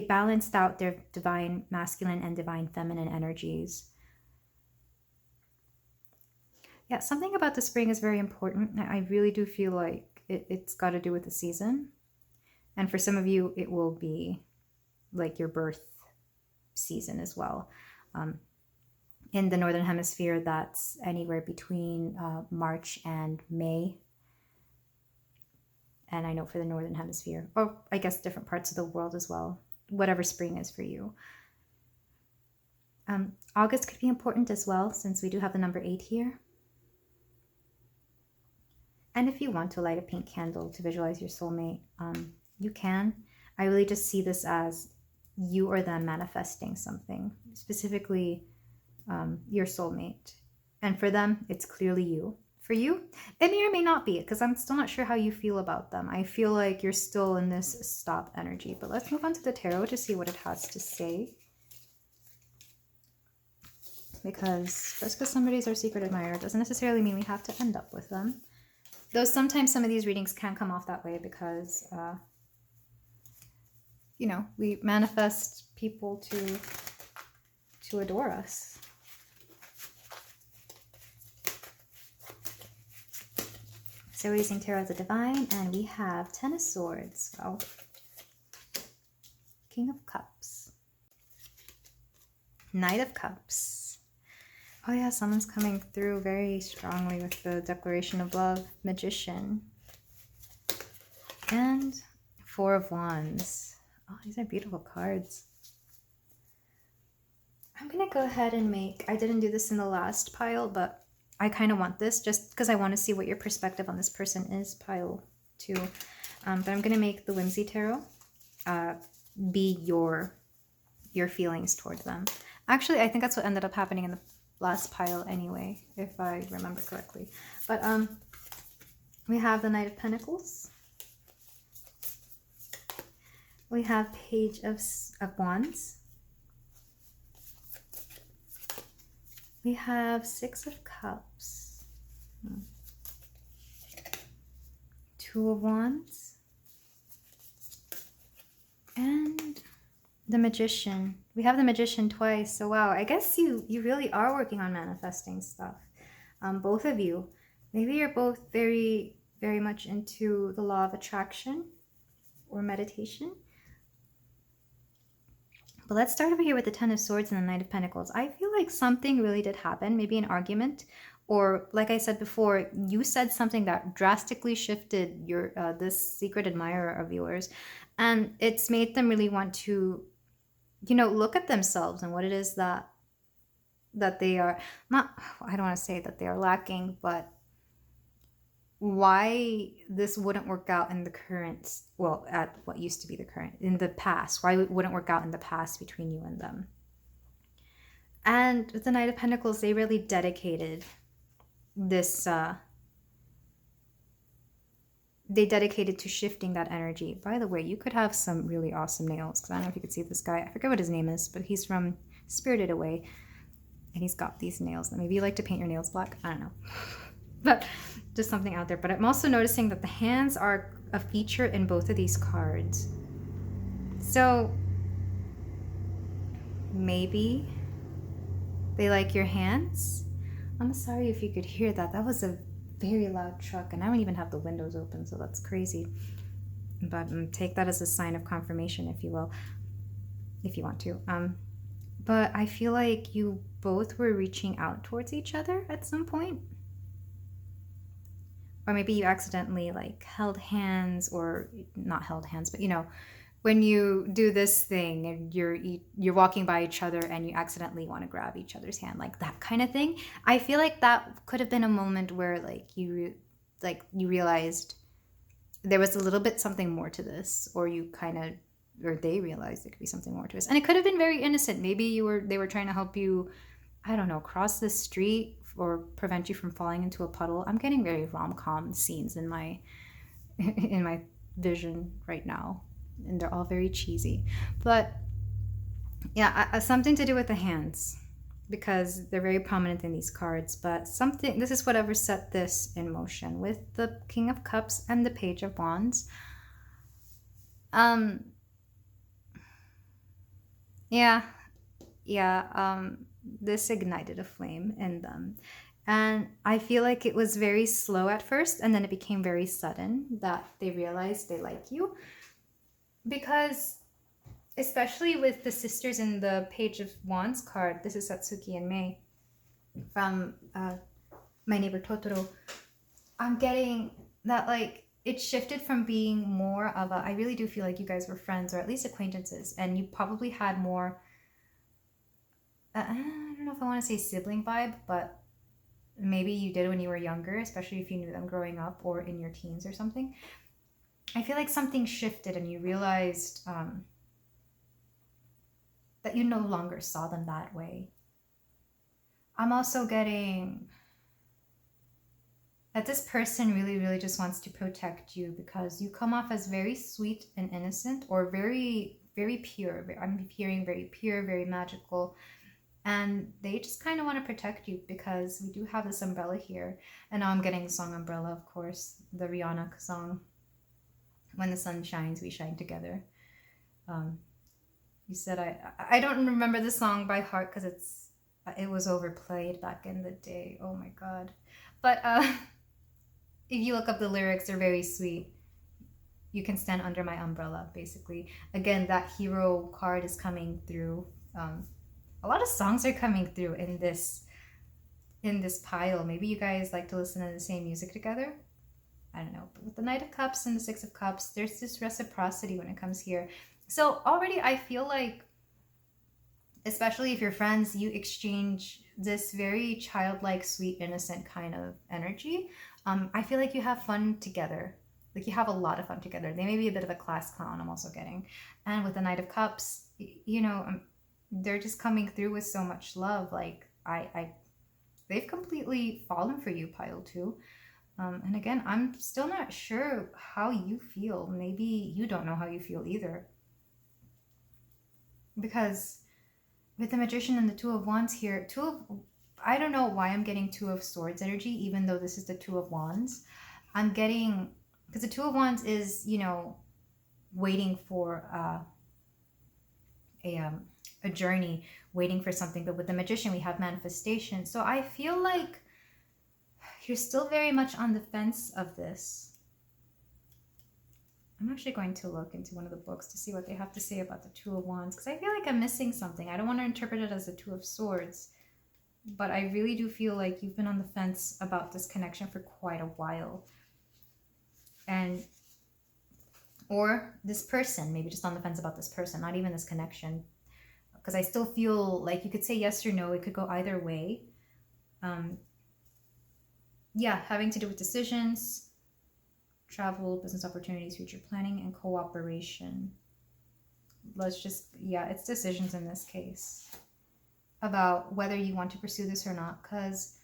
balanced out their divine masculine and divine feminine energies. Yeah, something about the spring is very important. I really do feel like it's got to do with the season. And for some of you, it will be like your birth season as well. In the Northern Hemisphere, that's anywhere between March and May. And I know for the Northern Hemisphere, or I guess different parts of the world as well, whatever spring is for you. August could be important as well, since we do have the number 8 here. And if you want to light a pink candle to visualize your soulmate, you can. I really just see this as you or them manifesting something, specifically your soulmate. And for them, it's clearly you. For you, it may or may not be, because I'm still not sure how you feel about them. I feel like you're still in this stop energy. But let's move on to the tarot to see what it has to say. Because just because somebody's our secret admirer doesn't necessarily mean we have to end up with them. Though sometimes some of these readings can come off that way, because, we manifest people to adore us. So we're using Tarot of the Divine, and we have 10 of Swords. Well, King of Cups. Knight of Cups. Oh yeah, someone's coming through very strongly with the Declaration of Love. Magician. And 4 of Wands. Oh, these are beautiful cards. I'm going to go ahead and I didn't do this in the last pile, but I kind of want this just because I want to see what your perspective on this person is, pile 2. But I'm going to make the Whimsy Tarot be your feelings toward them. Actually, I think that's what ended up happening in the last pile anyway, if I remember correctly. But we have the Knight of Pentacles. We have Page of Wands. We have 6 of Cups. 2 of Wands. And the Magician. We have the Magician twice. So wow, I guess you really are working on manifesting stuff. Both of you. Maybe you're both very, very much into the law of attraction or meditation. But let's start over here with the Ten of Swords and the Knight of Pentacles. I feel like something really did happen, maybe an argument, or like I said before, you said something that drastically shifted your this secret admirer of yours, and it's made them really want to, look at themselves and what it is that they are not. I don't want to say that they are lacking, but why this wouldn't work out in the current, well, at what used to be the current, in the past, why it wouldn't work out in the past between you and them. And with the Knight of Pentacles, they really dedicated this, they dedicated to shifting that energy. By the way, you could have some really awesome nails, because I don't know if you could see this guy. I forget what his name is, but he's from Spirited Away, and he's got these nails. Maybe you like to paint your nails black. I don't know. But just something out there. But I'm also noticing that the hands are a feature in both of these cards. So maybe they like your hands. I'm sorry if you could hear that. That was a very loud truck, and I don't even have the windows open, so that's crazy. But take that as a sign of confirmation, if you will, if you want to. But I feel like you both were reaching out towards each other at some point. Or maybe you accidentally like held hands, or not held hands, but when you do this thing and you're walking by each other and you accidentally want to grab each other's hand, like that kind of thing. I feel like that could have been a moment where you realized there was a little bit something more to this, or they realized there could be something more to this. And it could have been very innocent. Maybe they were trying to help you, I don't know, cross the street or prevent you from falling into a puddle. I'm getting very rom-com scenes in my vision right now, and they're all very cheesy. But yeah, something to do with the hands, because they're very prominent in these cards. But this is whatever set this in motion with the King of Cups and the Page of Wands. This ignited a flame in them. And I feel like it was very slow at first, and then it became very sudden that they realized they like you. Because, especially with the sisters in the Page of Wands card, this is Satsuki and Mei from My Neighbor Totoro, I'm getting that it shifted from being more of I really do feel like you guys were friends, or at least acquaintances, and you probably had more, I don't know if I want to say sibling vibe, but maybe you did when you were younger, especially if you knew them growing up or in your teens or something. I feel like something shifted and you realized that you no longer saw them that way. I'm also getting that this person really, really just wants to protect you, because you come off as very sweet and innocent, or very, very pure. I'm hearing very pure, very magical. And they just kind of want to protect you, because we do have this umbrella here. And now I'm getting the song Umbrella, of course, the Rihanna song. When the sun shines, we shine together. You said I don't remember the song by heart, because it was overplayed back in the day. Oh my god. But if you look up the lyrics, they're very sweet. You can stand under my umbrella, basically. Again, that hero card is coming through. A lot of songs are coming through in this pile. Maybe you guys like to listen to the same music together. I don't know. But with the Knight of Cups and the Six of Cups, there's this reciprocity when it comes here. So already I feel like, especially if you're friends, you exchange this very childlike, sweet, innocent kind of energy. I feel like you have fun together. Like you have a lot of fun together. They may be a bit of a class clown, I'm also getting. And with the Knight of Cups, they're just coming through with so much love. Like they've completely fallen for you, pile 2. And again, I'm still not sure how you feel. Maybe you don't know how you feel either. Because with the Magician and the Two of Wands here, I don't know why I'm getting Two of Swords energy, even though this is the Two of Wands. I'm getting, because the Two of Wands is, waiting for a journey, waiting for something. But with the Magician, we have manifestation. So I feel like you're still very much on the fence of this. I'm actually going to look into one of the books to see what they have to say about the Two of Wands, because I feel like I'm missing something. I don't want to interpret it as the Two of Swords, but I really do feel like you've been on the fence about this connection for quite a while. And, or this person, maybe just on the fence about this person, not even this connection. Because I still feel like you could say yes or no. It could go either way. Yeah, having to do with decisions, travel, business opportunities, future planning, and cooperation. Let's just, yeah, it's decisions in this case about whether you want to pursue this or not, because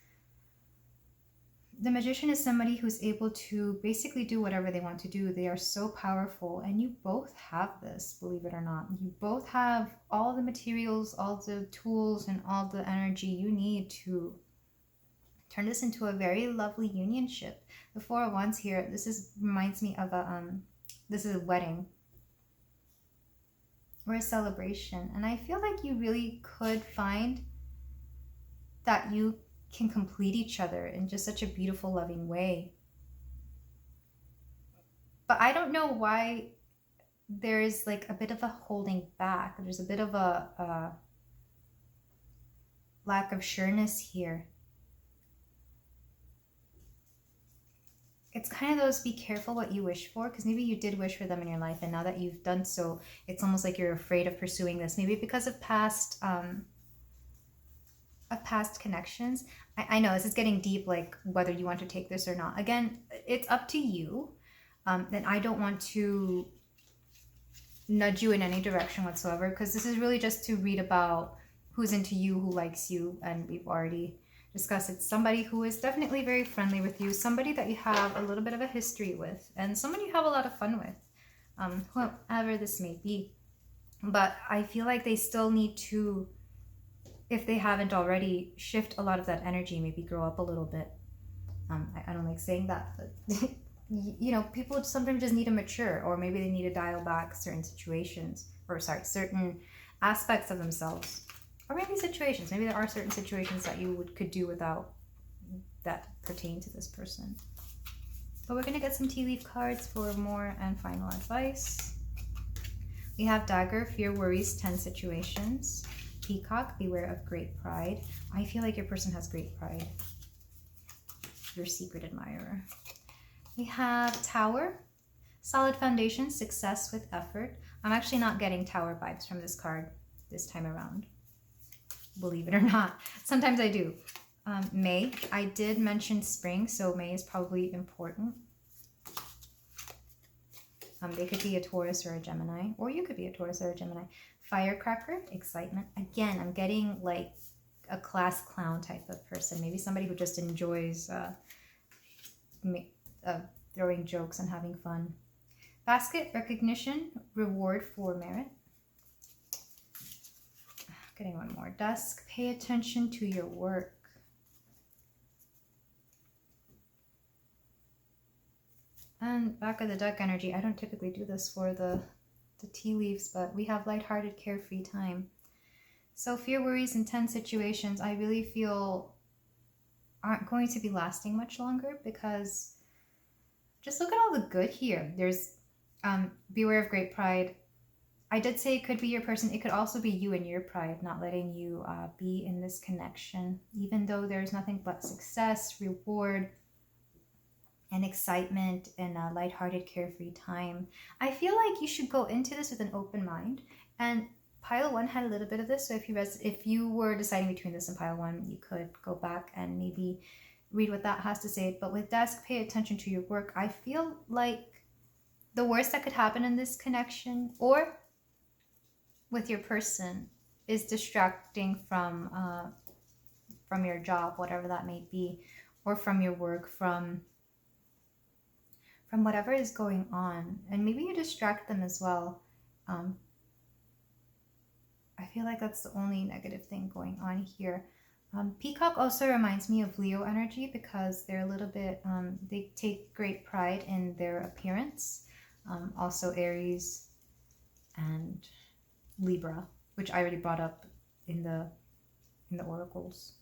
the Magician is somebody who's able to basically do whatever they want to do. They are so powerful, and you both have this, believe it or not. You both have all the materials, all the tools, and all the energy you need to turn this into a very lovely unionship. The Four of Wands here, reminds me of this is a wedding or a celebration. And I feel like you really could find that you can complete each other in just such a beautiful, loving way. But I don't know why there's like a bit of a holding back. There's a bit of a lack of sureness here. It's kind of those be careful what you wish for, because maybe you did wish for them in your life, and now that you've done so, it's almost like you're afraid of pursuing this. Maybe because of past connections. I know this is getting deep, like whether you want to take this or not. Again, it's up to you. Then I don't want to nudge you in any direction whatsoever, because this is really just to read about who's into you, who likes you, and we've already discussed it's somebody who is definitely very friendly with you, somebody that you have a little bit of a history with, and somebody you have a lot of fun with, whoever this may be. But I feel like they still need to, if they haven't already, shift a lot of that energy, maybe grow up a little bit. I don't like saying that, but you know, people sometimes just need to mature, or maybe they need to dial back certain situations, or certain aspects of themselves. Or maybe situations. Maybe there are certain situations that you could do without that pertain to this person. But we're going to get some tea leaf cards for more and final advice. We have Dagger, Fear, Worries, 10 situations. Peacock, Beware of Great Pride. I feel like your person has great pride. Your secret admirer. We have Tower, Solid Foundation, Success with Effort. I'm actually not getting Tower vibes from this card this time around, believe it or not. Sometimes I do. May, I did mention spring, so May is probably important. They could be a Taurus or a Gemini, or you could be a Taurus or a Gemini. Firecracker, excitement. Again, I'm getting like a class clown type of person. Maybe somebody who just enjoys throwing jokes and having fun. Basket, recognition, reward for merit. Getting one more. Dusk, pay attention to your work. And back of the deck energy. I don't typically do this for the tea leaves, but we have lighthearted, carefree time. So fear, worries, and 10 situations I really feel aren't going to be lasting much longer, because just look at all the good here. There's beware of great pride. I did say it could be your person. It could also be you and your pride not letting you be in this connection, even though there's nothing but success, reward, and excitement and a lighthearted, carefree time. I feel like you should go into this with an open mind. And pile 1 had a little bit of this, so if you were deciding between this and pile 1, you could go back and maybe read what that has to say. But with Dusk, pay attention to your work. I feel like the worst that could happen in this connection, or with your person, is distracting from your job, whatever that may be, or from your work, from whatever is going on. And maybe you distract them as well. I feel like that's the only negative thing going on here. Peacock also reminds me of Leo energy, because they're a little bit, they take great pride in their appearance. Also Aries and Libra, which I already brought up in the oracles.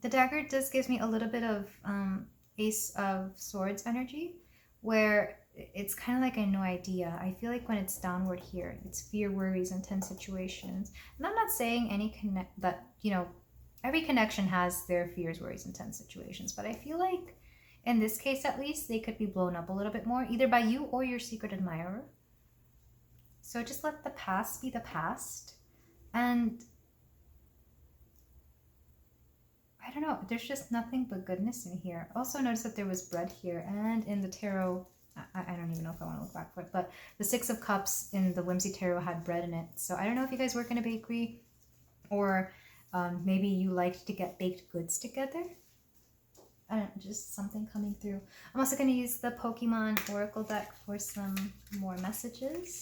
The dagger just gives me a little bit of Ace of Swords energy, where it's kind of like a no idea. I feel like when it's downward here, it's fear, worries, intense situations. And I'm not saying every connection has their fears, worries, intense situations, but I feel like in this case, at least, they could be blown up a little bit more, either by you or your secret admirer. So just let the past be the past. And I don't know, there's just nothing but goodness in here. Also notice that there was bread here, and in the tarot, I don't even know if I want to look back for it, but the Six of Cups in the Whimsy Tarot had bread in it. So I don't know if you guys work in a bakery, or maybe you like to get baked goods together. I don't know, just something coming through. I'm also going to use the Pokemon Oracle deck for some more messages.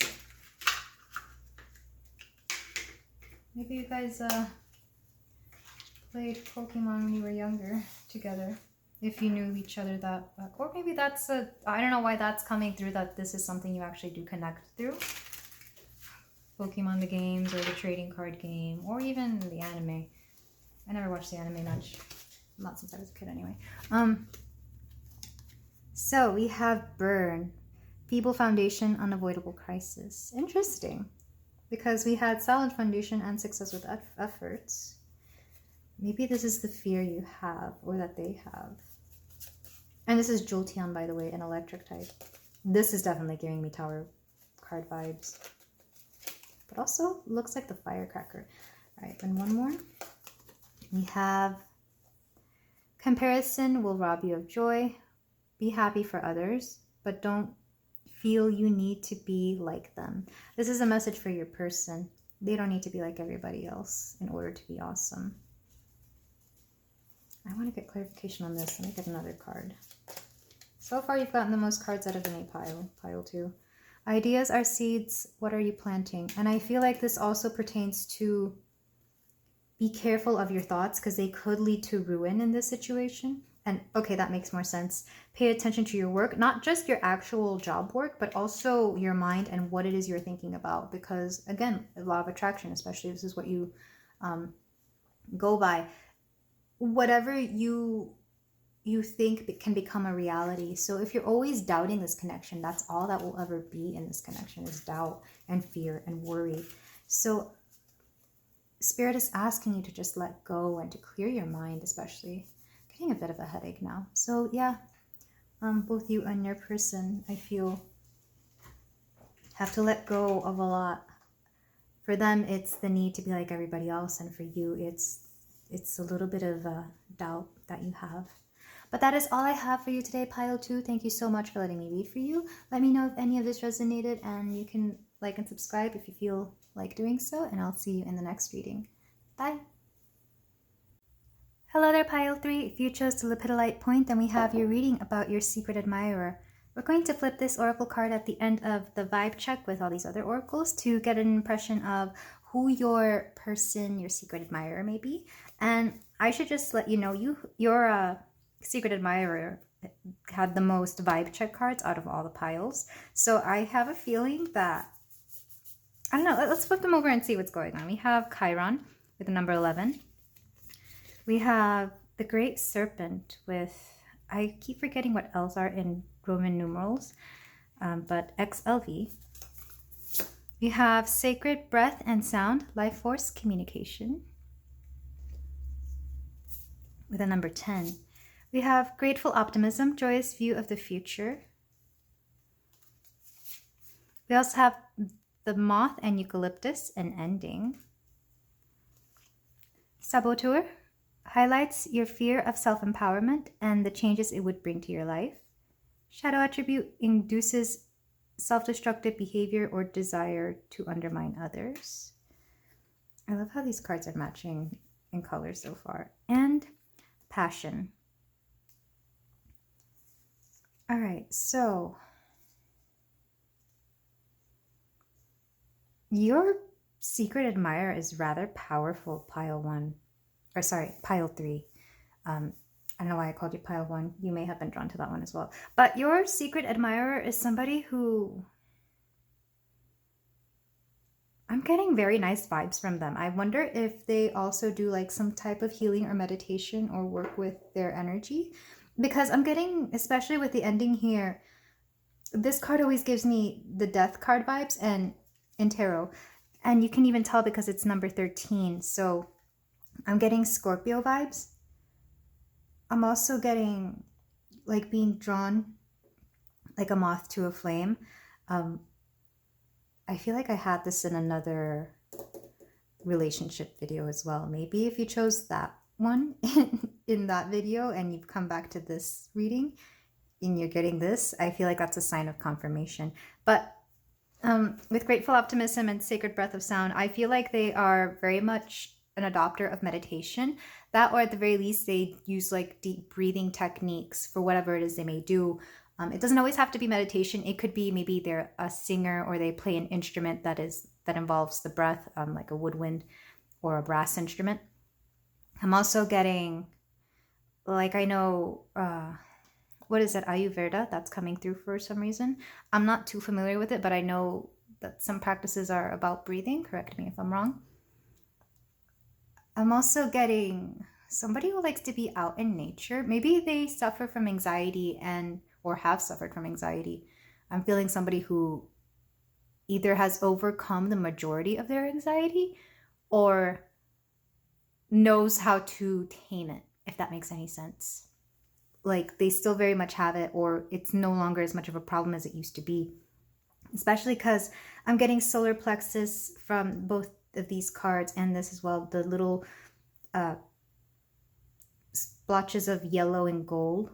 Maybe you guys played Pokemon when you were younger together, if you knew each other that well. Or maybe that's I don't know why that's coming through, that this is something you actually do connect through. Pokemon the games, or the trading card game, or even the anime. I never watched the anime much. Not since I was a kid anyway. So we have burn, feeble foundation, unavoidable crisis. Interesting, because we had solid foundation and success with efforts. Maybe this is the fear you have, or that they have. And this is Jolteon, by the way, an electric type. This is definitely giving me Tower card vibes. But also looks like the firecracker. All right, and one more. We have comparison will rob you of joy. Be happy for others, but don't feel you need to be like them. This is a message for your person. They don't need to be like everybody else in order to be awesome. I want to get clarification on this. Let me get another card. So far, you've gotten the most cards out of any pile 2. Ideas are seeds. What are you planting? And I feel like this also pertains to be careful of your thoughts, because they could lead to ruin in this situation. And okay, that makes more sense. Pay attention to your work, not just your actual job work, but also your mind and what it is you're thinking about. Because again, law of attraction, especially if this is what you go by, whatever you think can become a reality. So if you're always doubting this connection, that's all that will ever be in this connection, is doubt and fear and worry. So Spirit is asking you to just let go and to clear your mind, especially. Getting a bit of a headache now. So yeah, both you and your person, I feel, have to let go of a lot. For them, it's the need to be like everybody else, and for you, it's a little bit of doubt that you have. But that is all I have for you today, pile 2. Thank you so much for letting me read for you. Let me know if any of this resonated, and you can like and subscribe if you feel like doing so, and I'll see you in the next reading. Bye! Hello there, pile 3. If you chose the lepidolite point, then we have your reading about your secret admirer. We're going to flip this oracle card at the end of the vibe check with all these other oracles to get an impression of who your person, your secret admirer may be. And I should just let you know, your secret admirer had the most vibe check cards out of all the piles. So I have a feeling that, I don't know, let's flip them over and see what's going on. We have Chiron with the number 11. We have the Great Serpent with, I keep forgetting what L's are in Roman numerals, but XLV. We have Sacred Breath and Sound, Life Force Communication with a number 10. We have Grateful Optimism, Joyous View of the Future. We also have the Moth and Eucalyptus, an Ending. Saboteur highlights your fear of self-empowerment and the changes it would bring to your life. Shadow Attribute induces self-destructive behavior or desire to undermine others. I love how these cards are matching in color so far. And Passion. All right, so your secret admirer is rather powerful, pile 1. Or sorry, pile 3. I don't know why I called you pile 1. You may have been drawn to that one as well. But your secret admirer is somebody who, I'm getting very nice vibes from them. I wonder if they also do like some type of healing or meditation or work with their energy. Because I'm getting, especially with the ending here, this card always gives me the death card vibes and in tarot. And you can even tell because it's number 13. So I'm getting Scorpio vibes. I'm also getting like being drawn like a moth to a flame. I feel like I had this in another relationship video as well. Maybe if you chose that one in that video and you've come back to this reading and you're getting this, I feel like that's a sign of confirmation. But with grateful optimism and sacred breath of sound, I feel like they are very much an adopter of meditation. That, or at the very least, they use like deep breathing techniques for whatever it is they may do. It doesn't always have to be meditation. It could be maybe they're a singer or they play an instrument that involves the breath, like a woodwind or a brass instrument. I'm also getting, like, I know, what is it, Ayurveda, that's coming through for some reason. I'm not too familiar with it, but I know that some practices are about breathing. Correct me if I'm wrong. I'm also getting somebody who likes to be out in nature. Maybe they suffer from anxiety or have suffered from anxiety. I'm feeling somebody who either has overcome the majority of their anxiety or knows how to tame it, if that makes any sense. Like they still very much have it, or it's no longer as much of a problem as it used to be. Especially because I'm getting solar plexus from both of these cards and this as well, the little splotches of yellow and gold.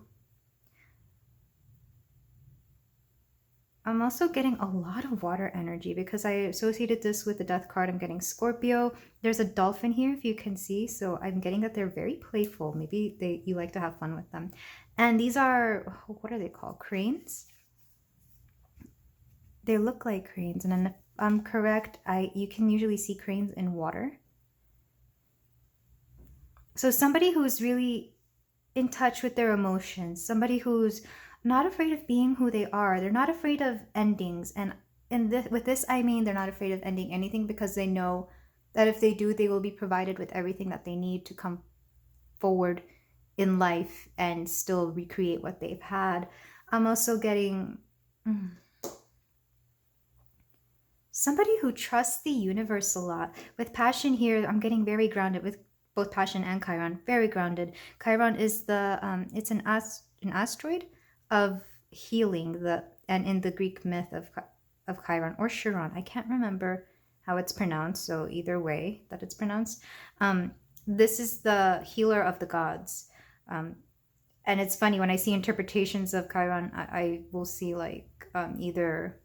I'm also getting a lot of water energy because I associated this with the death card. I'm getting Scorpio. There's a dolphin here, if you can see. So I'm getting that they're very playful. Maybe you like to have fun with them. And these are, what are they called? Cranes? They look like cranes. And if I'm correct, you can usually see cranes in water. So somebody who's really in touch with their emotions, somebody who's not afraid of being who they are. They're not afraid of endings. And with this, I mean they're not afraid of ending anything because they know that if they do, they will be provided with everything that they need to come forward in life and still recreate what they've had. I'm also getting somebody who trusts the universe a lot. With passion here, I'm getting very grounded with both passion and Chiron, very grounded. Chiron is it's an asteroid of healing, and in the Greek myth of Chiron or Chiron, I can't remember how it's pronounced, so either way that it's pronounced, this is the healer of the gods. And it's funny when I see interpretations of Chiron, I will see like either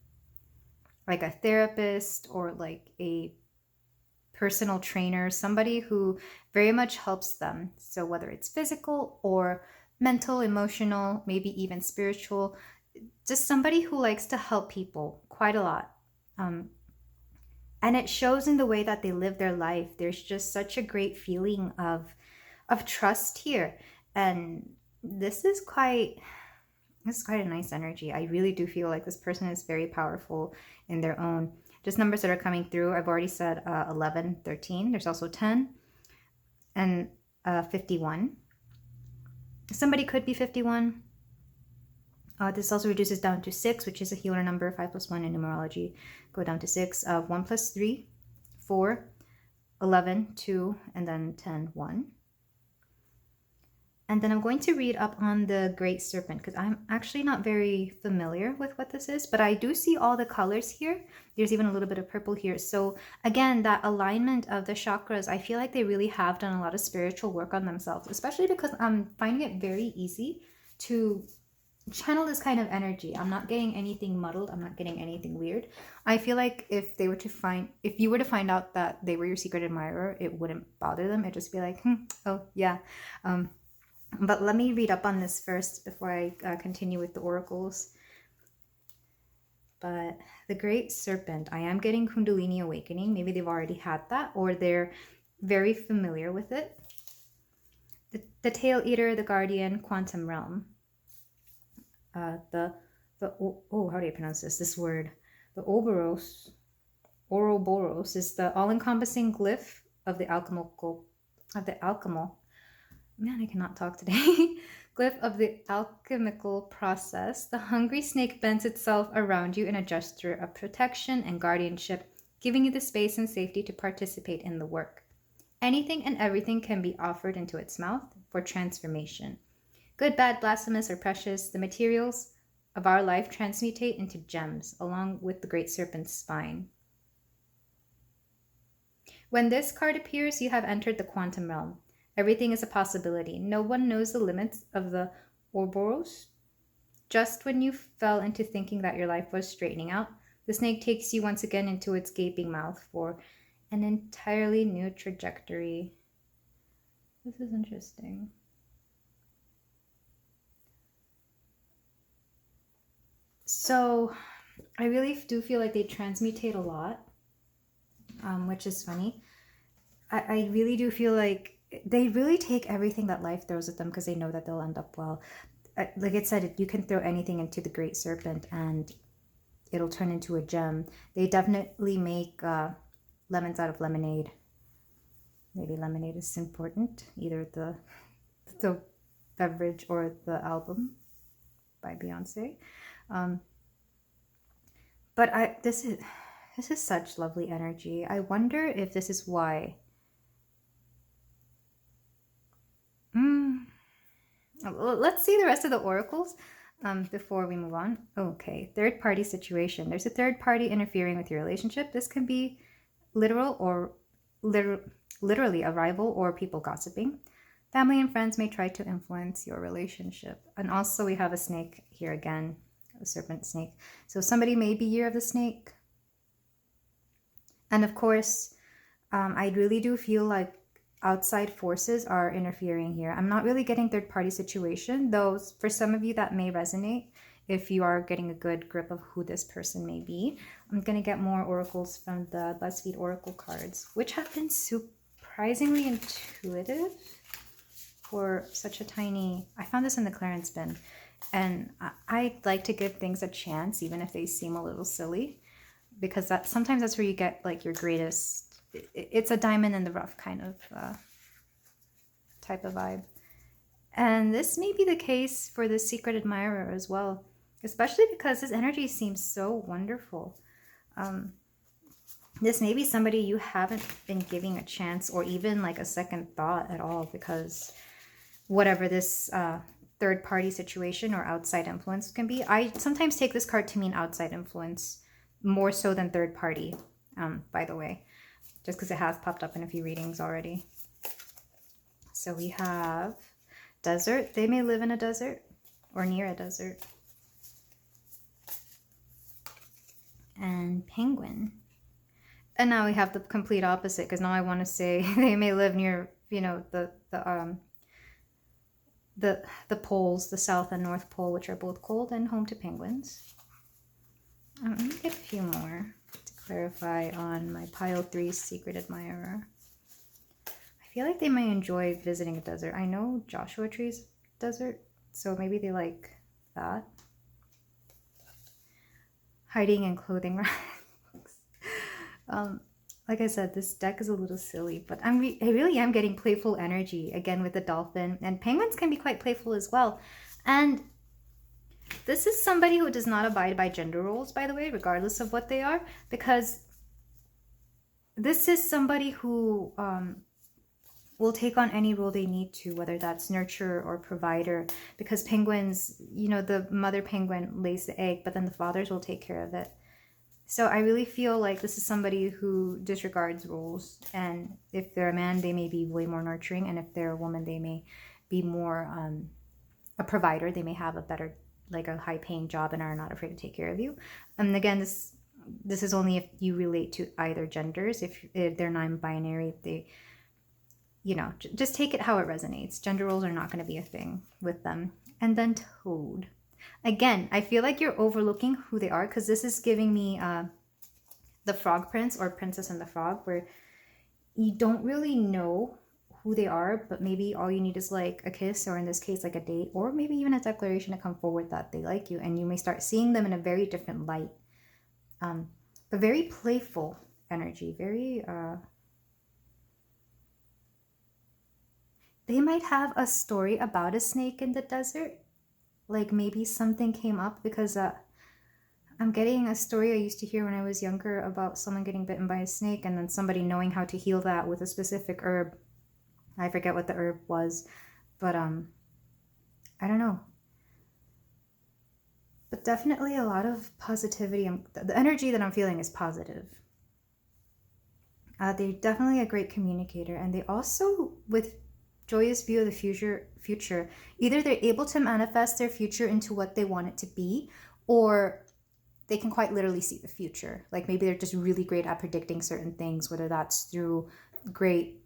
like a therapist or like a personal trainer, somebody who very much helps them. So whether it's physical or mental, emotional, maybe even spiritual, just somebody who likes to help people quite a lot. And it shows in the way that they live their life. There's just such a great feeling of trust here. And this is quite a nice energy. I really do feel like this person is very powerful in their own. Just numbers that are coming through. I've already said 11, 13. There's also 10 and 51. Somebody could be 51. This also reduces down to 6, which is a healer number. 5 plus 1 in numerology. Go down to 6. 1 plus 3, 4, 11, 2, and then 10, 1. And then I'm going to read up on the Great Serpent because I'm actually not very familiar with what this is, but I do see all the colors here. There's even a little bit of purple here. So again, that alignment of the chakras, I feel like they really have done a lot of spiritual work on themselves, especially because I'm finding it very easy to channel this kind of energy. I'm not getting anything muddled. I'm not getting anything weird. I feel like if you were to find out that they were your secret admirer, it wouldn't bother them. It'd just be like, oh yeah. But let me read up on this first before I continue with the oracles. But the Great Serpent, I am getting Kundalini awakening. Maybe they've already had that or they're very familiar with it. The Tail Eater, the Guardian, Quantum Realm. How do you pronounce this word? The Ouroboros is the all-encompassing glyph of the alchemical. Man, I cannot talk today. Glyph of the alchemical process, the hungry snake bends itself around you in a gesture of protection and guardianship, giving you the space and safety to participate in the work. Anything and everything can be offered into its mouth for transformation. Good, bad, blasphemous, or precious, the materials of our life transmutate into gems, along with the great serpent's spine. When this card appears, you have entered the quantum realm. Everything is a possibility. No one knows the limits of the Ouroboros. Just when you fell into thinking that your life was straightening out, the snake takes you once again into its gaping mouth for an entirely new trajectory. This is interesting. So I really do feel like they transmutate a lot, which is funny. I really do feel like they really take everything that life throws at them because they know that they'll end up well. Like it said, you can throw anything into the great serpent and it'll turn into a gem. They definitely make lemons out of lemonade. Maybe lemonade is important, either the beverage or the album by Beyonce. But this is such lovely energy. I wonder if this is why. Let's see the rest of the oracles before we move on. Okay, third party situation. There's a third party interfering with your relationship. This can be literal or literally a rival or people gossiping. Family and friends may try to influence your relationship. And also we have a snake here again, a serpent snake. So somebody may be year of the snake. And of course, I really do feel like outside forces are interfering here. I'm not really getting third party situation, though for some of you that may resonate if you are getting a good grip of who this person may be. I'm going to get more oracles from the BuzzFeed oracle cards, which have been surprisingly intuitive for such a tiny... I found this in the clearance bin, and I like to give things a chance even if they seem a little silly, because sometimes that's where you get like your greatest... It's a diamond in the rough kind of type of vibe. And this may be the case for the secret admirer as well, especially because his energy seems so wonderful. This may be somebody you haven't been giving a chance or even like a second thought at all, because whatever this third party situation or outside influence can be. I sometimes take this card to mean outside influence more so than third party, by the way, just because it has popped up in a few readings already. So we have desert. They may live in a desert or near a desert. And penguin. And now we have the complete opposite, because now I want to say they may live near, you know, the poles, the south and north pole, which are both cold and home to penguins. Let me get a few more to clarify on my pile 3 secret admirer. I feel like they may enjoy visiting a desert. I know Joshua Tree's desert, so maybe they like that. Hiding in clothing racks. Like I said, this deck is a little silly, but I really am getting playful energy again with the dolphin, and penguins can be quite playful as well. And this is somebody who does not abide by gender roles, by the way, regardless of what they are, because this is somebody who will take on any role they need to, whether that's nurturer or provider, because penguins, you know, the mother penguin lays the egg, but then the fathers will take care of it. So I really feel like this is somebody who disregards roles, and if they're a man, they may be way more nurturing, and if they're a woman, they may be more a provider. They may have a better, like a high-paying job and are not afraid to take care of you. And again, this is only if you relate to either genders. If they're non-binary, they, you know, just take it how it resonates. Gender roles are not going to be a thing with them. And then toad. Again, I feel like you're overlooking who they are, because this is giving me the Frog Prince or Princess and the Frog, where you don't really know who they are, but maybe all you need is like a kiss, or in this case like a date, or maybe even a declaration to come forward that they like you, and you may start seeing them in a very different light. A very playful energy, very they might have a story about a snake in the desert. Like maybe something came up because I'm getting a story I used to hear when I was younger about someone getting bitten by a snake and then somebody knowing how to heal that with a specific herb. I forget what the herb was, but I don't know. But definitely a lot of positivity. The energy that I'm feeling is positive. They're definitely a great communicator, and they also, with joyous view of the future, either they're able to manifest their future into what they want it to be, or they can quite literally see the future. Like maybe they're just really great at predicting certain things, whether that's through great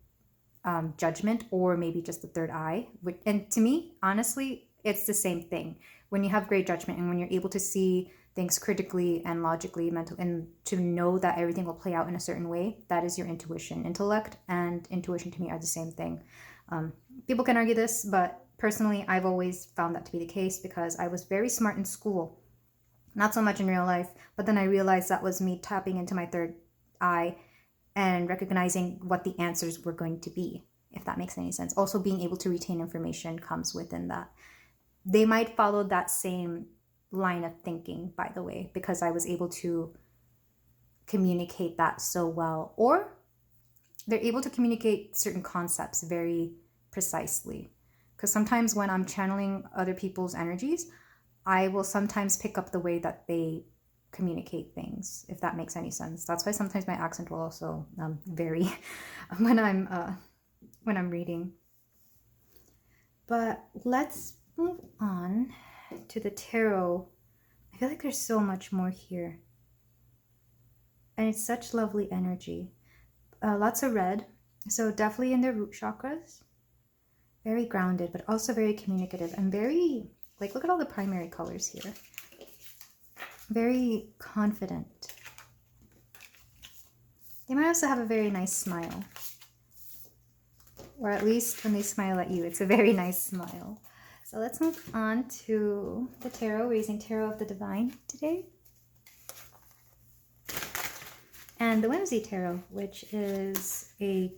judgment or maybe just the third eye. And to me, honestly, it's the same thing. When you have great judgment and when you're able to see things critically and logically, and to know that everything will play out in a certain way, that is your intuition. Intellect and intuition to me are the same thing. People can argue this, but personally, I've always found that to be the case because I was very smart in school. Not so much in real life, but then I realized that was me tapping into my third eye and recognizing what the answers were going to be, if that makes any sense. Also, being able to retain information comes within that. They might follow that same line of thinking, by the way, because I was able to communicate that so well. Or they're able to communicate certain concepts very precisely. Because sometimes when I'm channeling other people's energies, I will sometimes pick up the way that they communicate things, if that makes any sense. That's why sometimes my accent will also vary when I'm reading. But let's move on to the tarot. I feel like there's so much more here, and it's such lovely energy. Lots of red, so definitely in their root chakras. Very grounded, but also very communicative and very, like, look at all the primary colors here. Very confident. They might also have a very nice smile. Or at least when they smile at you, it's a very nice smile. So let's move on to the tarot. We're using Tarot of the Divine today. And the Whimsy Tarot, which is a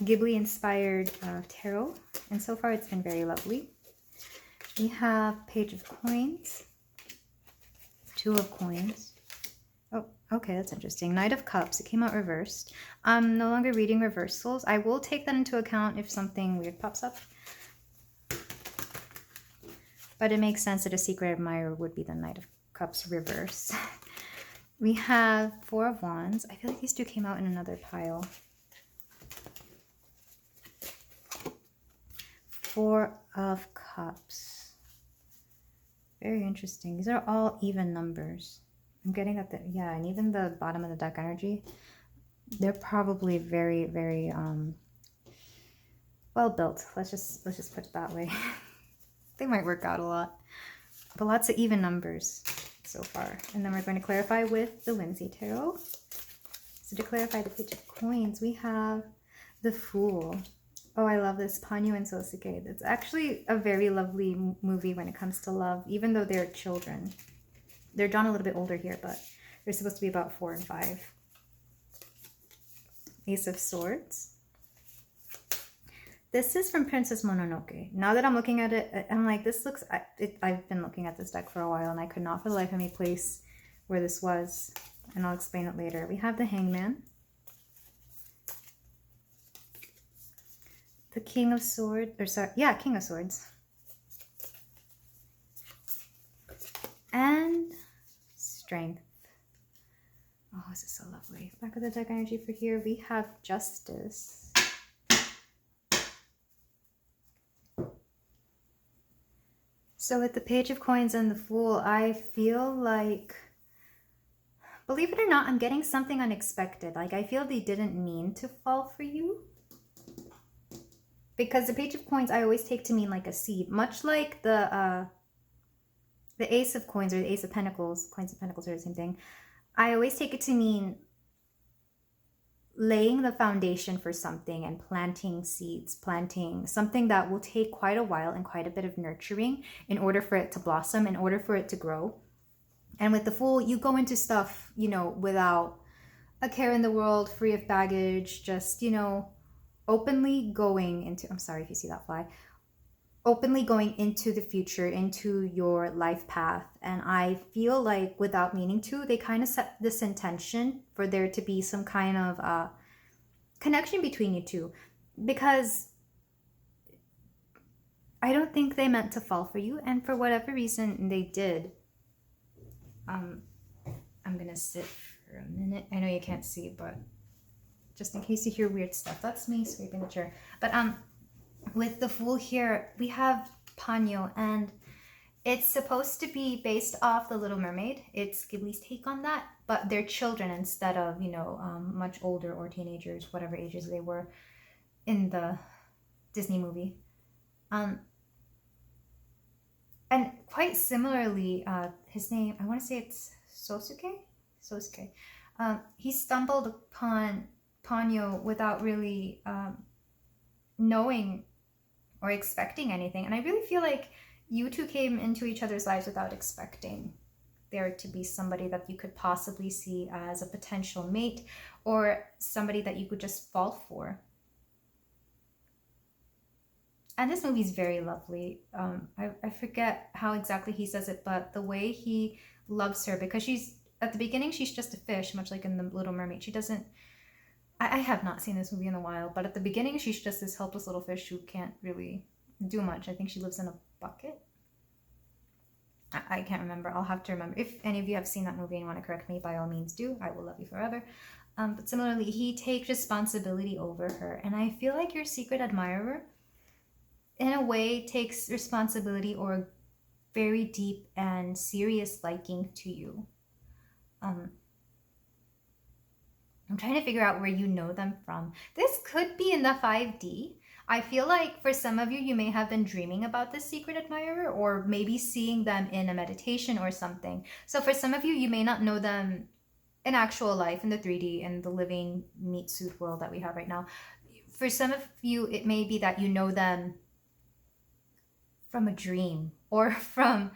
Ghibli-inspired tarot. And so far it's been very lovely. We have Page of Coins, Two of Coins. Oh, okay, that's interesting. Knight of Cups. It came out reversed. I'm no longer reading reversals. I will take that into account if something weird pops up. But it makes sense that a secret admirer would be the Knight of Cups reverse. We have Four of Wands. I feel like these two came out in another pile. Four of Cups. Very interesting. These are all even numbers. I'm getting at the, yeah, and even the bottom of the deck energy, they're probably very, very well built. Let's just put it that way. They might work out a lot, but lots of even numbers so far. And then we're going to clarify with the Whimsy Tarot. So to clarify the Page of Coins, we have the Fool. Oh, I love this. Ponyo and Sosuke. It's actually a very lovely movie when it comes to love, even though they're children. They're drawn a little bit older here, but they're supposed to be about 4 and 5. Ace of Swords. This is from Princess Mononoke. Now that I'm looking at it, I'm like, this looks... I've been looking at this deck for a while, and I could not for the life of me place where this was. And I'll explain it later. We have the Hangman. The King of Swords, or sorry, yeah, King of Swords. And Strength. Oh, this is so lovely. Back of the deck energy for here, we have Justice. So with the Page of Coins and the Fool, I feel like, believe it or not, I'm getting something unexpected. Like, I feel they didn't mean to fall for you. Because the Page of Coins I always take to mean like a seed. Much like the Ace of Coins or the Ace of Pentacles. Coins of Pentacles are the same thing. I always take it to mean laying the foundation for something and planting seeds. Planting something that will take quite a while and quite a bit of nurturing in order for it to blossom, in order for it to grow. And with the Fool, you go into stuff, you know, without a care in the world, free of baggage, just, you know, openly going into, I'm sorry if you see that fly, openly going into the future, into your life path. And I feel like without meaning to, they kind of set this intention for there to be some kind of connection between you two, because I don't think they meant to fall for you, and for whatever reason they did. I'm gonna sit for a minute. I know you can't see, but just in case you hear weird stuff, that's me scraping the chair. But with the Fool here, we have Ponyo, and it's supposed to be based off The Little Mermaid. It's Ghibli's take on that, but they're children instead of, much older or teenagers, whatever ages they were in the Disney movie. And quite similarly, his name, I want to say it's Sosuke. He stumbled upon Ponyo without really knowing or expecting anything. And I really feel like you two came into each other's lives without expecting there to be somebody that you could possibly see as a potential mate, or somebody that you could just fall for. And this movie is very lovely. I forget how exactly he says it, but the way he loves her, because at the beginning, she's just a fish, much like in The Little Mermaid. She doesn't, I have not seen this movie in a while, but at the beginning, she's just this helpless little fish who can't really do much. I think she lives in a bucket. I can't remember. I'll have to remember. If any of you have seen that movie and want to correct me, by all means do. I will love you forever. But similarly, he takes responsibility over her. And I feel like your secret admirer, in a way, takes responsibility or very deep and serious liking to you. I'm trying to figure out where you know them from. This could be in the 5D. I feel like for some of you, you may have been dreaming about this secret admirer, or maybe seeing them in a meditation or something. So for some of you, you may not know them in actual life, in the 3D, in the living meat suit world that we have right now. For some of you, it may be that you know them from a dream, or from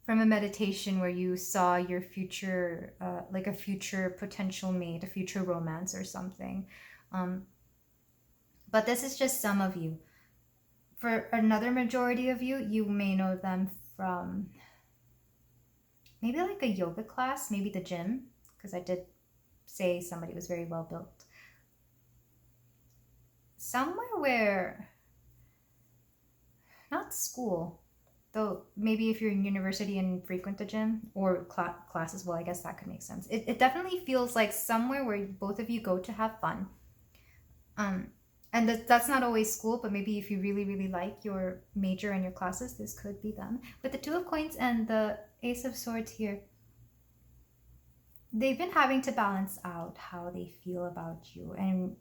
a meditation where you saw your future, like a future potential mate, a future romance or something. But this is just some of you. For another majority of you, you may know them from maybe like a yoga class, maybe the gym, because I did say somebody was very well built. Somewhere where, not school, though maybe if you're in university and frequent the gym, or classes, well, I guess that could make sense. It definitely feels like somewhere where both of you go to have fun. And that's not always school, but maybe if you really, really like your major and your classes, this could be them. With the Two of Coins and the Ace of Swords here, they've been having to balance out how they feel about you. And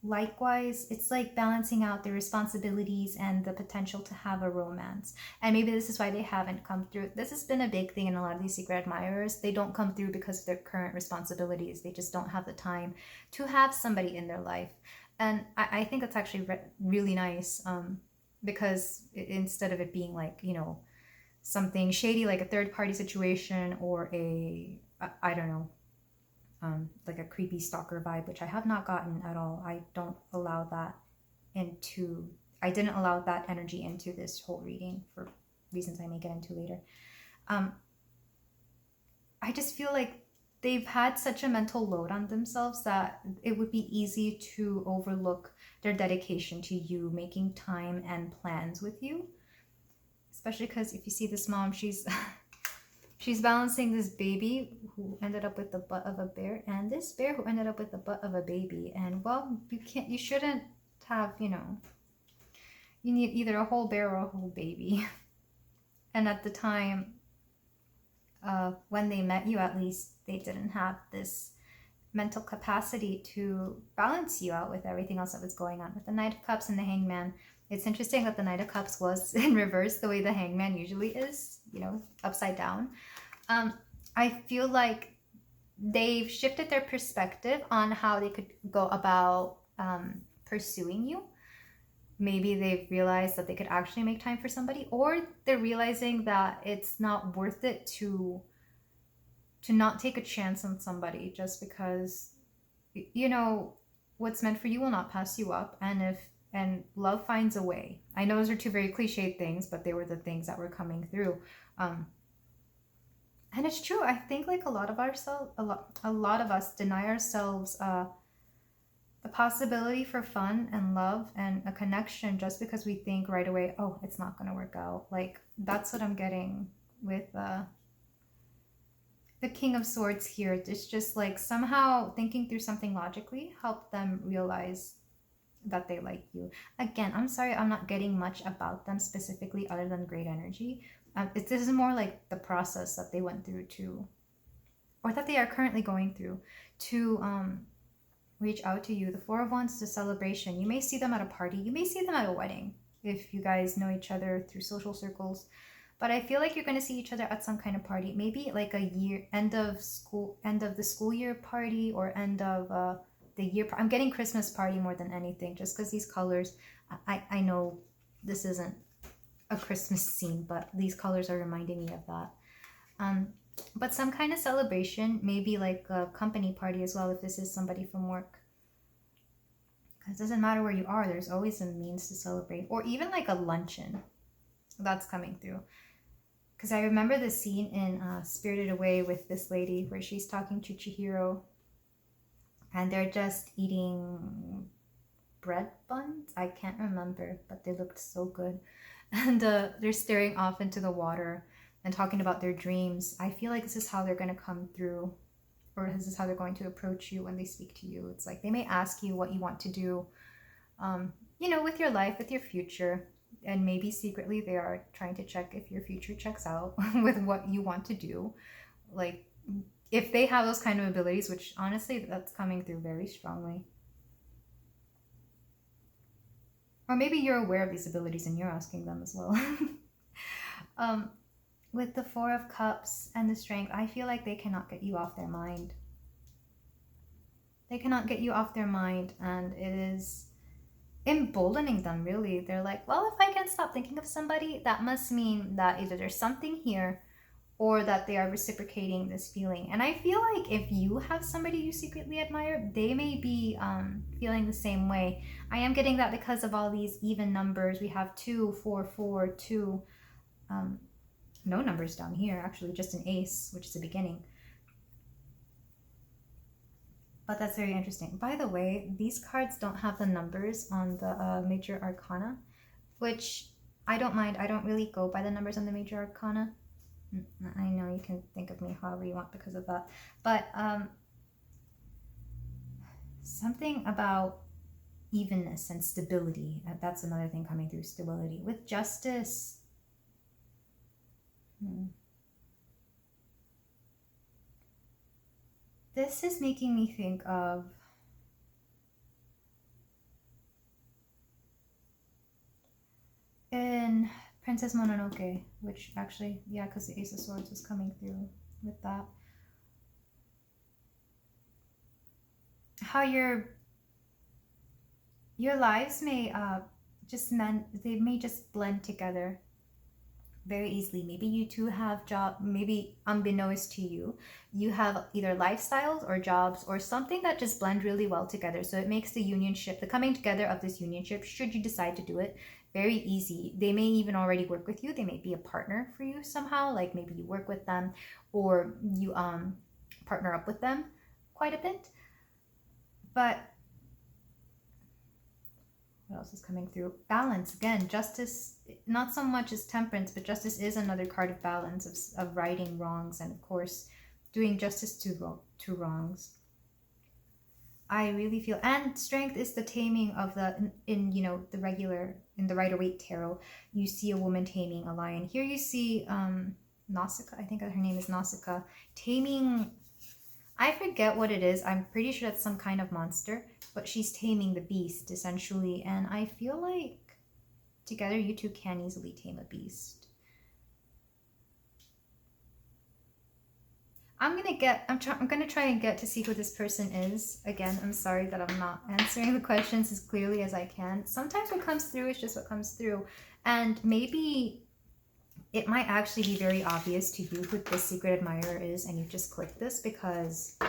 likewise, it's like balancing out their responsibilities and the potential to have a romance. And maybe this is why they haven't come through. This has been a big thing in a lot of these secret admirers. They don't come through because of their current responsibilities. They just don't have the time to have somebody in their life. And I think that's actually really nice, because instead of it being like, something shady, like a third-party situation, or I don't know, like a creepy stalker vibe, which I have not gotten at all. I didn't allow that energy into this whole reading for reasons I may get into later. I just feel like they've had such a mental load on themselves that it would be easy to overlook their dedication to you, making time and plans with you. Especially because if you see this mom, she's balancing this baby who ended up with the butt of a bear, and this bear who ended up with the butt of a baby. And well, you shouldn't have, you need either a whole bear or a whole baby. And at the time, when they met you, at least they didn't have this mental capacity to balance you out with everything else that was going on. With the Knight of Cups and the Hangman, it's interesting that the Knight of Cups was in reverse, the way the Hangman usually is, upside down. I feel like they've shifted their perspective on how they could go about pursuing you. Maybe they've realized that they could actually make time for somebody, or they're realizing that it's not worth it to not take a chance on somebody just because, what's meant for you will not pass you up, and love finds a way. I know those are two very cliched things, but they were the things that were coming through. And it's true. I think like a lot of us deny ourselves the possibility for fun and love and a connection just because we think right away, oh, it's not going to work out. Like, that's what I'm getting with the King of Swords here. It's just like somehow thinking through something logically helped them realize that they like you. Again, I'm sorry, I'm not getting much about them specifically other than great energy. This is more like the process that they went through to, or that they are currently going through to reach out to you. The Four of Wands is a celebration. You may see them at a party. You may see them at a wedding if you guys know each other through social circles. But I feel like you're going to see each other at some kind of party. Maybe like a year, end of the school year party, or end of the year. I'm getting Christmas party more than anything, just because these colors, I know this isn't a Christmas scene, but these colors are reminding me of that. But some kind of celebration, maybe like a company party as well, if this is somebody from work. Because it doesn't matter where you are, there's always a means to celebrate. Or even like a luncheon that's coming through. Because I remember the scene in Spirited Away with this lady where she's talking to Chihiro. And they're just eating bread buns? I can't remember, but they looked so good. And they're staring off into the water and talking about their dreams. I feel like this is how they're going to come through, or this is how they're going to approach you when they speak to you. It's like they may ask you what you want to do, you know, with your life, with your future, and maybe secretly they are trying to check if your future checks out with what you want to do. Like, if they have those kind of abilities, which honestly, that's coming through very strongly. Or maybe you're aware of these abilities and you're asking them as well. With the Four of Cups and the Strength, I feel like they cannot get you off their mind. They cannot get you off their mind, and it is emboldening them, really. They're like, well, if I can't stop thinking of somebody, that must mean that either there's something here or that they are reciprocating this feeling. And I feel like if you have somebody you secretly admire, they may be feeling the same way. I am getting that because of all these even numbers. We have 2, 4, 4, 2. No numbers down here, actually, just an ace, which is the beginning. But that's very interesting. By the way, these cards don't have the numbers on the major arcana, which I don't mind. I don't really go by the numbers on the major arcana. I know you can think of me however you want because of that. But something about evenness and stability. That's another thing coming through, stability. With Justice, this is making me think of in Princess Mononoke, which actually, yeah, because the Ace of Swords was coming through with that. How your lives may they may just blend together very easily. Maybe you two have maybe unbeknownst to you, you have either lifestyles or jobs or something that just blend really well together. So it makes the unionship, the coming together of this unionship, should you decide to do it, very easy. They may even already work with you. They may be a partner for you somehow, like maybe you work with them or you partner up with them quite a bit. But what else is coming through? Balance. Again, Justice, not so much as Temperance, but Justice is another card of balance, of righting wrongs, and of course, doing justice to wrongs. I really feel, and Strength is the taming of in the Rider-Waite tarot, you see a woman taming a lion. Here you see Nausicaa, I think her name is Nausicaa, taming, I forget what it is. I'm pretty sure that's some kind of monster, but she's taming the beast essentially. And I feel like together you two can easily tame a beast. I'm gonna try and get to see who this person is. Again, I'm sorry that I'm not answering the questions as clearly as I can. Sometimes what comes through is just what comes through. And maybe it might actually be very obvious to you who this secret admirer is, and you just click this because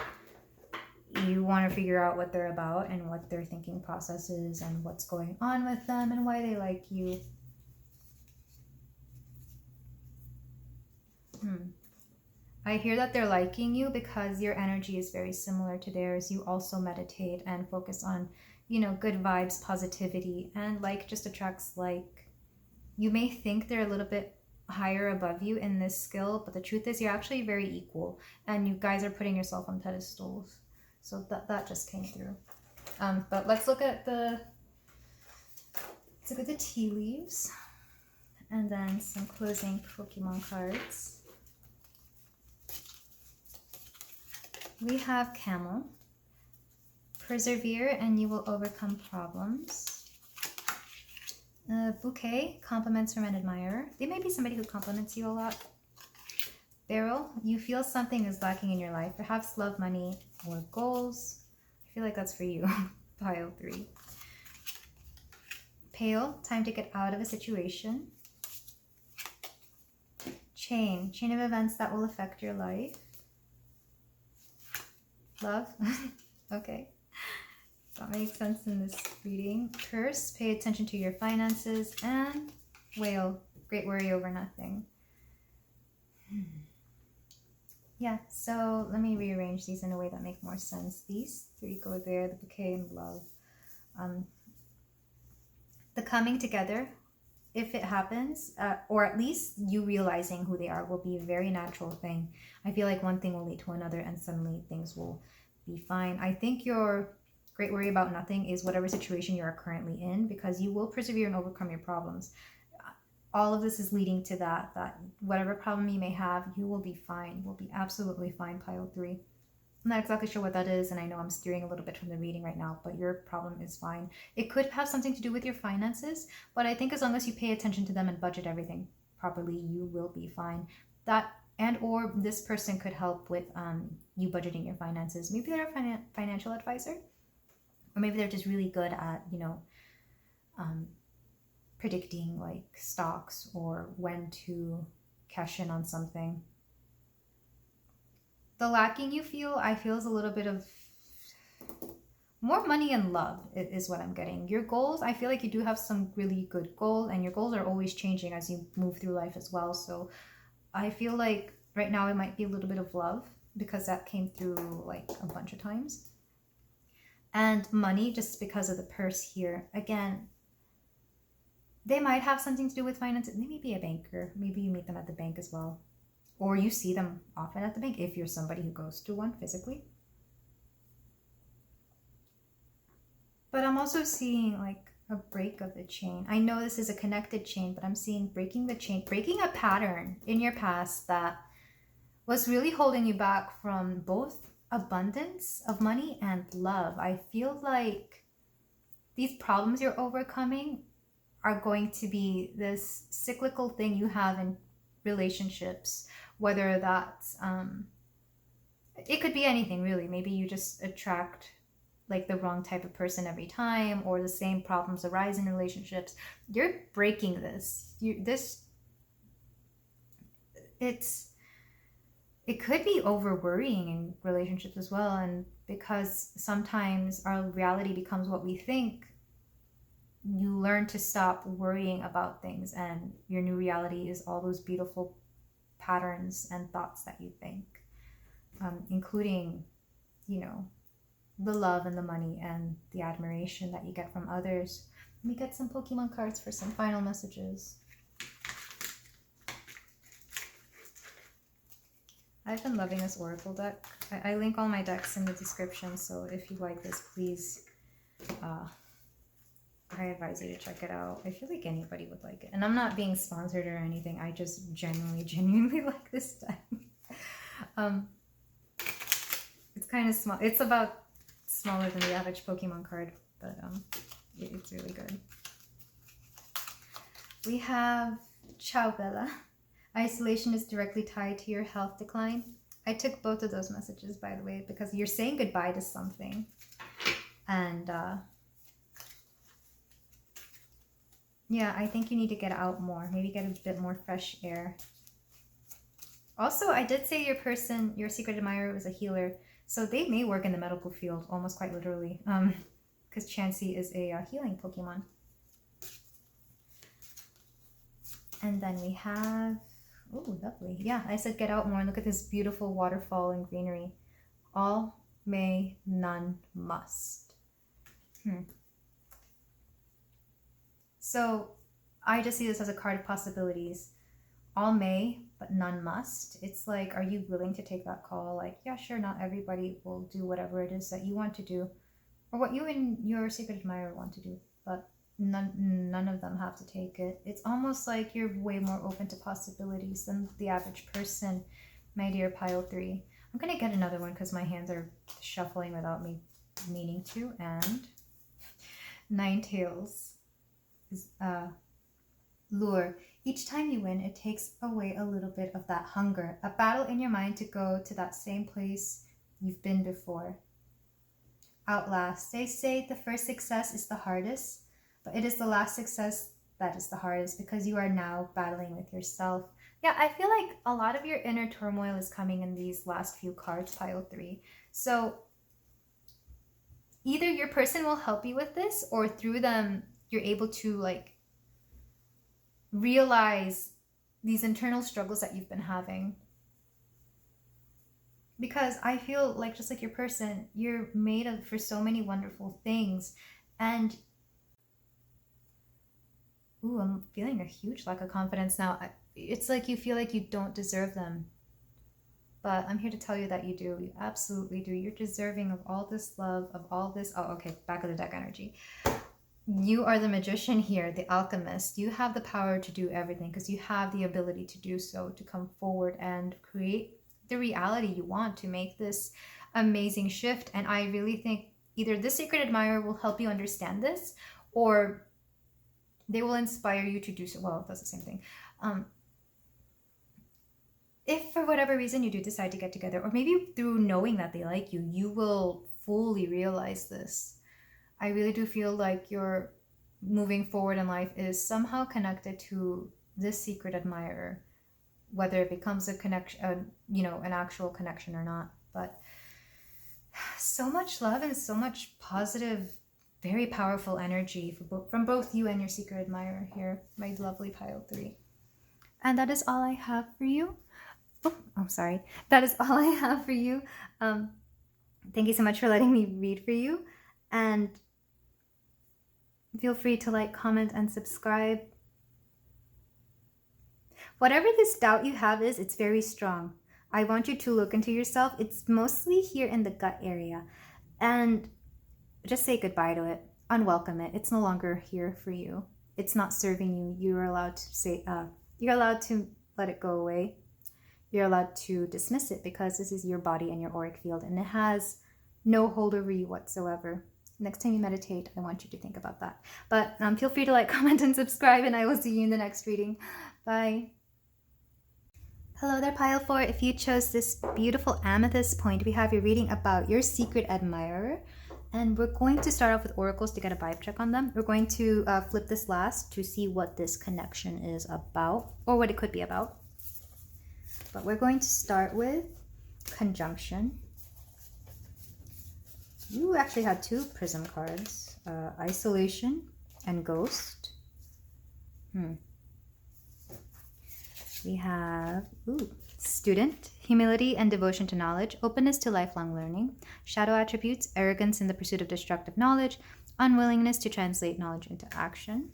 you want to figure out what they're about and what their thinking process is and what's going on with them and why they like you. I hear that they're liking you because your energy is very similar to theirs. You also meditate and focus on, you know, good vibes, positivity, and like just attracts like. You may think they're a little bit higher above you in this skill, but the truth is you're actually very equal, and you guys are putting yourself on pedestals. So that just came through. But let's look at the tea leaves, and then some closing Pokemon cards. We have Camel. Persevere and you will overcome problems. Bouquet, compliments from an admirer. They may be somebody who compliments you a lot. Barrel, you feel something is lacking in your life. Perhaps love, money, or goals. I feel like that's for you. Pile 3. Pale, time to get out of a situation. Chain of events that will affect your life. Love, okay. That makes sense in this reading. Curse, pay attention to your finances. And Whale, great worry over nothing. Yeah, so let me rearrange these in a way that make more sense. These 3 go there, the bouquet and love. The coming together, if it happens, or at least you realizing who they are, will be a very natural thing. I feel like one thing will lead to another and suddenly things will be fine. I think your great worry about nothing is whatever situation you are currently in, because you will persevere and overcome your problems. All of this is leading to that whatever problem you may have, you will be fine. You will be absolutely fine, pile 3. I'm not exactly sure what that is, and I know I'm steering a little bit from the reading right now, but your problem is fine. It could have something to do with your finances, but I think as long as you pay attention to them and budget everything properly, you will be fine. That and or this person could help with you budgeting your finances. Maybe they're a financial advisor, or maybe they're just really good at, you know, predicting like stocks or when to cash in on something. The lacking you feel, I feel, is a little bit of more money and love is what I'm getting. Your goals, I feel like you do have some really good goals, and your goals are always changing as you move through life as well. So I feel like right now it might be a little bit of love, because that came through like a bunch of times. And money, just because of the purse here. Again, they might have something to do with finances. They may be a banker. Maybe you meet them at the bank as well. Or you see them often at the bank if you're somebody who goes to one physically. But I'm also seeing like a break of the chain. I know this is a connected chain, but I'm seeing breaking the chain, breaking a pattern in your past that was really holding you back from both abundance of money and love. I feel like these problems you're overcoming are going to be this cyclical thing you have in relationships, whether that's it could be anything really. Maybe you just attract like the wrong type of person every time, or the same problems arise in relationships. You're breaking this. It could be over worrying in relationships as well, and because sometimes our reality becomes what we think, you learn to stop worrying about things, and your new reality is all those beautiful patterns and thoughts that you think, including, you know, the love and the money and the admiration that you get from others. Let me get some Pokemon cards for some final messages. I've been loving this Oracle deck. I link all my decks in the description, so if you like this, please, I advise you to check it out. I feel like anybody would like it. And I'm not being sponsored or anything. I just genuinely like this deck. It's kind of small. It's about smaller than the average Pokemon card, but it's really good. We have Ciao Bella. Isolation is directly tied to your health decline. I took both of those messages, by the way, because you're saying goodbye to something. And yeah, I think you need to get out more. Maybe get a bit more fresh air. Also, I did say your person, your secret admirer, was a healer. So they may work in the medical field, almost quite literally, because Chansey is a healing Pokemon. And then we have, oh, lovely. Yeah, I said get out more and look at this beautiful waterfall and greenery. All may, none must. So I just see this as a card of possibilities. All may, but none must. It's like, are you willing to take that call? Like, yeah, sure, not everybody will do whatever it is that you want to do, or what you and your secret admirer want to do, but none of them have to take it. It's almost like you're way more open to possibilities than the average person, my dear pile 3. I'm gonna get another one because my hands are shuffling without me meaning to. And 9 tails is lure. Each time you win, it takes away a little bit of that hunger, a battle in your mind to go to that same place you've been before. Outlast. They say the first success is the hardest, but it is the last success that is the hardest, because you are now battling with yourself. Yeah, I feel like a lot of your inner turmoil is coming in these last few cards, pile 3. So either your person will help you with this, or through them, you're able to like realize these internal struggles that you've been having. Because I feel like, just like your person, you're made of for so many wonderful things. And ooh, I'm feeling a huge lack of confidence now. It's like you feel like you don't deserve them. But I'm here to tell you that you do. You absolutely do. You're deserving of all this love, of all this. Oh, okay. Back of the deck energy. You are the magician here, the alchemist. You have the power to do everything because you have the ability to do so, to come forward and create the reality you want, to make this amazing shift. And I really think either this secret admirer will help you understand this, or they will inspire you to do so. Well, that's the same thing. If for whatever reason you do decide to get together, or maybe through knowing that they like you, you will fully realize this. I really do feel like your moving forward in life is somehow connected to this secret admirer, whether it becomes a connection, an actual connection or not. But so much love and so much positive, very powerful energy from both you and your secret admirer here, my lovely pile 3. And that is all I have for you. Oh, I'm sorry. That is all I have for you. Thank you so much for letting me read for you. And feel free to like, comment, and subscribe. Whatever this doubt you have is, it's very strong. I want you to look into yourself. It's mostly here in the gut area. And just say goodbye to it. Unwelcome it. It's no longer here for you. It's not serving you. You're allowed to say, you're allowed to let it go away. You're allowed to dismiss it, because this is your body and your auric field, and it has no hold over you whatsoever. Next time you meditate, I want you to think about that. But feel free to like, comment, and subscribe, and I will see you in the next reading. Bye. Hello there, pile 4. If you chose this beautiful amethyst point, we have your reading about your secret admirer. And we're going to start off with oracles to get a vibe check on them. We're going to flip this last to see what this connection is about, or what it could be about. But we're going to start with conjunction. You actually had 2 prism cards, isolation and ghost. We have student, humility and devotion to knowledge, openness to lifelong learning, shadow attributes, arrogance in the pursuit of destructive knowledge, unwillingness to translate knowledge into action.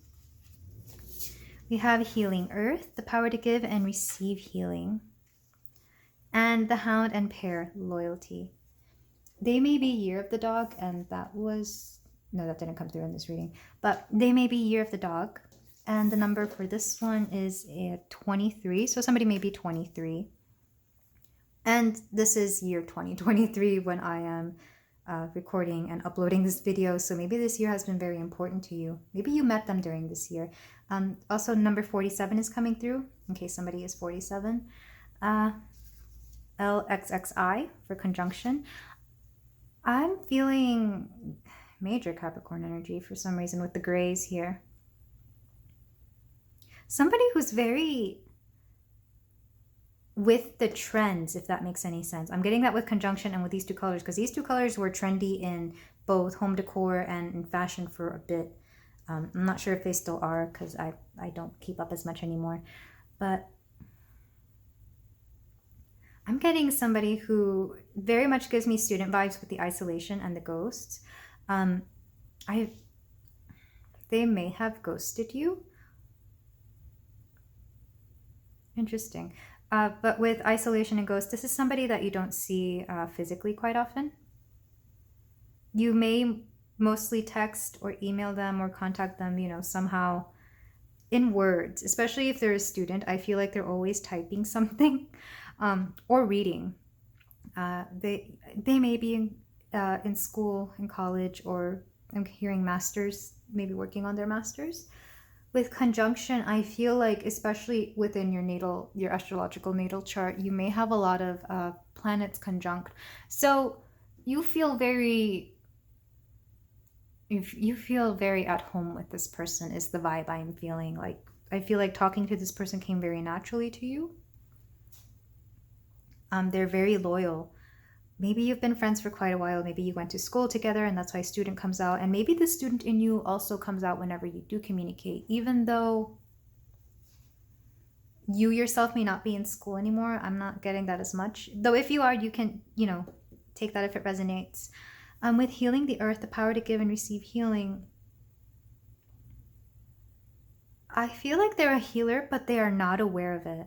We have healing earth, the power to give and receive healing. And the hound and pear, loyalty. They may be year of the dog, and that didn't come through in this reading, but they may be year of the dog. And the number for this one is 23. So somebody may be 23. And this is year 2023 when I am recording and uploading this video. So maybe this year has been very important to you. Maybe you met them during this year. Also, number 47 is coming through, in case somebody is 47. LXXI for conjunction. I'm feeling major Capricorn energy for some reason with the grays here. Somebody who's very with the trends, if that makes any sense. I'm getting that with conjunction and with these two colors, because these two colors were trendy in both home decor and in fashion for a bit. I'm not sure if they still are, because I don't keep up as much anymore. But I'm getting somebody who very much gives me student vibes with the isolation and the ghosts. They may have ghosted you. Interesting. But with isolation and ghosts, this is somebody that you don't see physically quite often. You may mostly text or email them or contact them, you know, somehow in words, especially if they're a student. I feel like they're always typing something or reading. They may be in school, in college, or I'm hearing masters, maybe working on their masters. With conjunction, I feel like, especially within your astrological natal chart, you may have a lot of planets conjunct. So you feel very at home with this person is the vibe I'm feeling. Like, I feel like talking to this person came very naturally to you. They're very loyal. Maybe you've been friends for quite a while. Maybe you went to school together and that's why student comes out. And maybe the student in you also comes out whenever you do communicate, even though you yourself may not be in school anymore. I'm not getting that as much. Though if you are, you can, you know, take that if it resonates. With healing the earth, the power to give and receive healing, I feel like they're a healer, but they are not aware of it.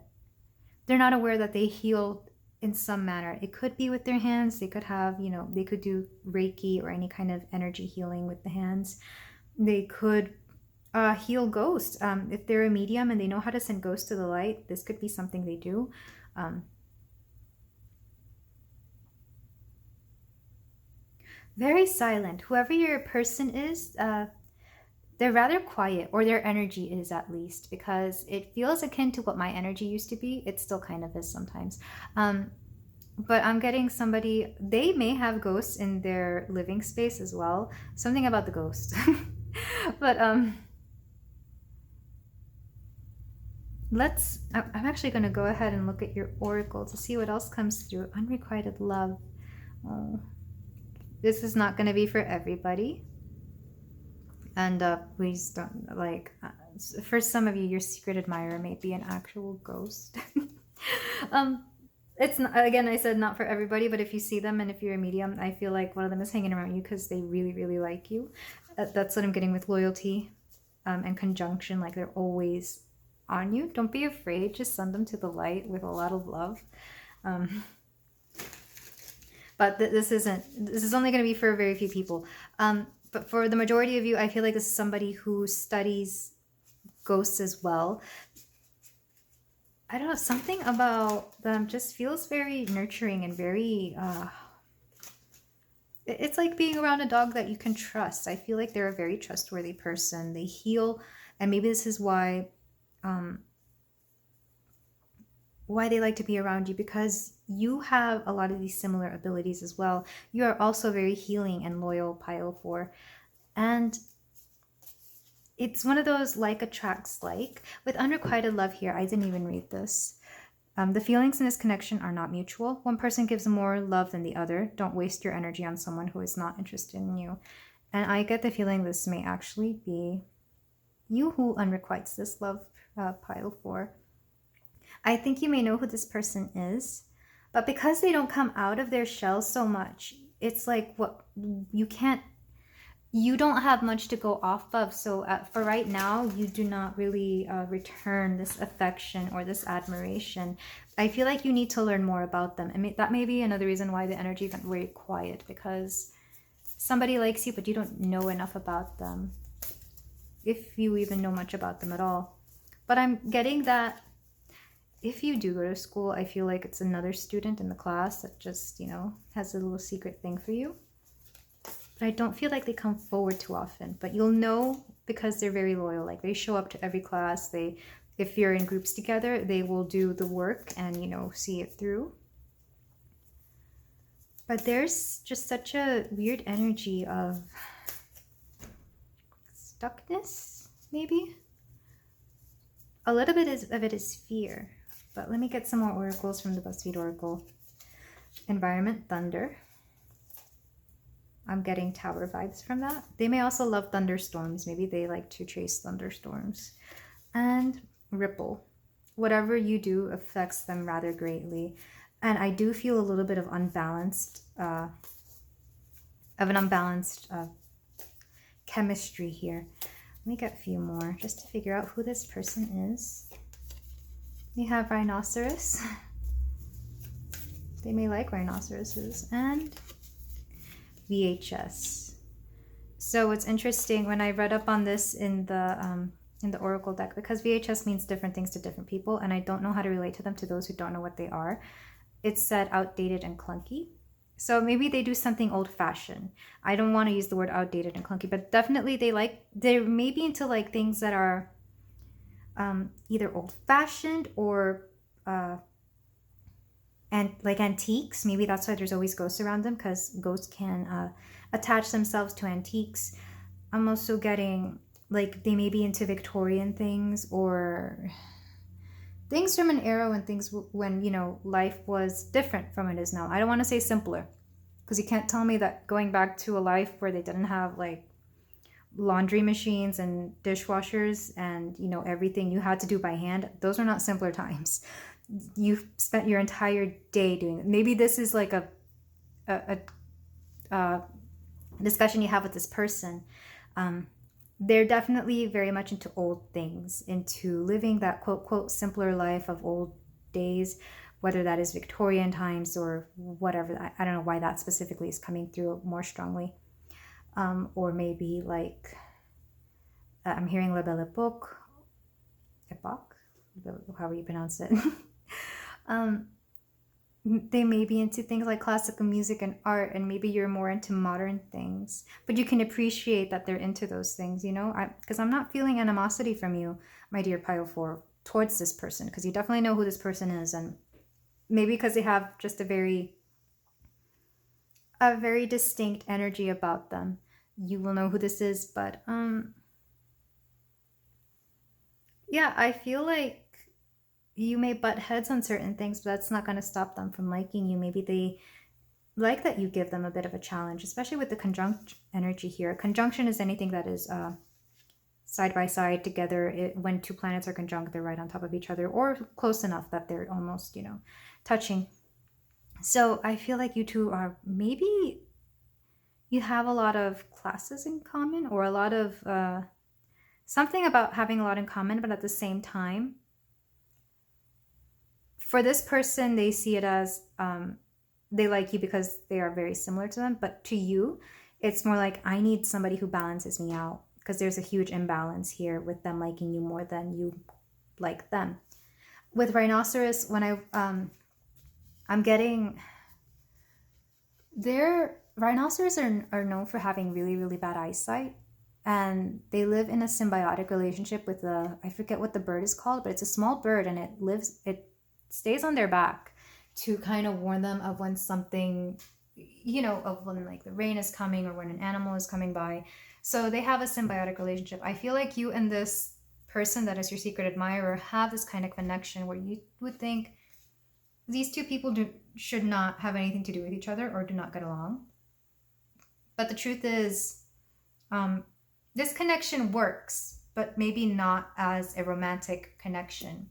They're not aware that they heal in some manner. It could be with their hands. They could have, you know, they could do Reiki or any kind of energy healing with the hands. They could heal ghosts. If they're a medium and they know how to send ghosts to the light, this could be something they do. Very silent. Whoever your person is, they're rather quiet, or their energy is at least, because it feels akin to what my energy used to be. It still kind of is sometimes. But I'm getting somebody, they may have ghosts in their living space as well. Something about the ghost. But I'm actually going to go ahead and look at your oracle to see what else comes through. Unrequited love. Oh. This is not going to be for everybody. And please don't, like, for some of you, your secret admirer may be an actual ghost. It's not, again, I said not for everybody, but if you see them and if you're a medium, I feel like one of them is hanging around you because they really, really like you. That's what I'm getting with loyalty and conjunction. Like, they're always on you. Don't be afraid. Just send them to the light with a lot of love. But this is only going to be for very few people. But for the majority of you, I feel like this is somebody who studies ghosts as well. I don't know, something about them just feels very nurturing and very... it's like being around a dog that you can trust. I feel like they're a very trustworthy person. They heal, and maybe this is why they like to be around you, because you have a lot of these similar abilities as well. You are also very healing and loyal, pile 4. And it's one of those like attracts like. With unrequited love here, I didn't even read this. The feelings in this connection are not mutual. One person gives more love than the other. Don't waste your energy on someone who is not interested in you. And I get the feeling this may actually be you who unrequites this love, pile 4. I think you may know who this person is, but because they don't come out of their shell so much, it's like what you don't have much to go off of. So for right now, you do not really return this affection or this admiration. I feel like you need to learn more about them. I mean, that may be another reason why the energy got very quiet, because somebody likes you, but you don't know enough about them, if you even know much about them at all. But I'm getting that if you do go to school, I feel like it's another student in the class that just, you know, has a little secret thing for you. But I don't feel like they come forward too often. But you'll know because they're very loyal. Like, they show up to every class. If you're in groups together, they will do the work and, you know, see it through. But there's just such a weird energy of stuckness, maybe. A little bit of it is fear. But let me get some more oracles from the BuzzFeed Oracle. Environment, thunder. I'm getting tower vibes from that. They may also love thunderstorms. Maybe they like to chase thunderstorms. And ripple. Whatever you do affects them rather greatly. And I do feel a little bit of unbalanced, chemistry here. Let me get a few more just to figure out who this person is. We have rhinoceros. They may like rhinoceroses. And VHS. So it's interesting when I read up on this in the Oracle deck, because VHS means different things to different people, and I don't know how to relate to them to those who don't know what they are. It's said outdated and clunky. So maybe they do something old-fashioned. I don't want to use the word outdated and clunky, but definitely they're maybe into like things that are either old-fashioned or and like antiques. Maybe that's why there's always ghosts around them, because ghosts can attach themselves to antiques. I'm also getting like they may be into Victorian things or things from an era when when, you know, life was different from it is now. I don't want to say simpler, because you can't tell me that going back to a life where they didn't have like laundry machines and dishwashers and, you know, everything you had to do by hand. Those are not simpler times. You've spent your entire day doing it. Maybe this is like a discussion you have with this person. They're definitely very much into old things, into living that quote, quote, simpler life of old days, whether that is Victorian times or whatever. I don't know why that specifically is coming through more strongly. Or maybe like, I'm hearing La Belle Epoque, however you pronounce it. They may be into things like classical music and art, and maybe you're more into modern things, but you can appreciate that they're into those things, you know, because I'm not feeling animosity from you, my dear Pile 4, towards this person, because you definitely know who this person is, and maybe because they have just a very distinct energy about them, you will know who this is. But yeah, I feel like you may butt heads on certain things, but that's not going to stop them from liking you. Maybe they like that you give them a bit of a challenge, especially with the conjunct energy here. Conjunction is anything that is side by side together. When two planets are conjunct, they're right on top of each other, or close enough that they're almost, you know, touching. So I feel like you two are, maybe you have a lot of classes in common, or a lot of something about having a lot in common, but at the same time, for this person, they see it as they like you because they are very similar to them. But to you, it's more like, I need somebody who balances me out, because there's a huge imbalance here with them liking you more than you like them. With rhinoceros, when I'm getting rhinoceros are known for having really, really bad eyesight. And they live in a symbiotic relationship with I forget what the bird is called, but it's a small bird, and it stays on their back to kind of warn them of when something, you know, of when like the rain is coming or when an animal is coming by. So they have a symbiotic relationship. I feel like you and this person that is your secret admirer have this kind of connection where you would think these two people should not have anything to do with each other or do not get along. But the truth is, this connection works, but maybe not as a romantic connection.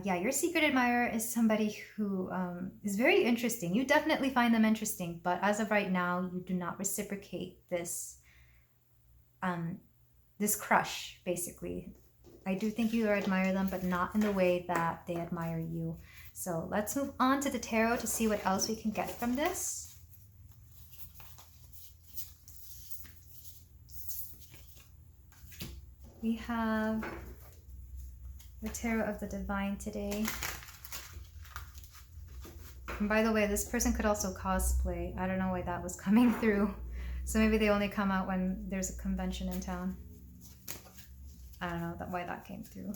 Yeah, your secret admirer is somebody who is very interesting. You definitely find them interesting, but as of right now, you do not reciprocate this crush, basically. I do think you admire them, but not in the way that they admire you. So let's move on to the tarot to see what else we can get from this. We have the Tarot of the Divine today. And by the way, this person could also cosplay. I don't know why that was coming through. So maybe they only come out when there's a convention in town. I don't know why that came through.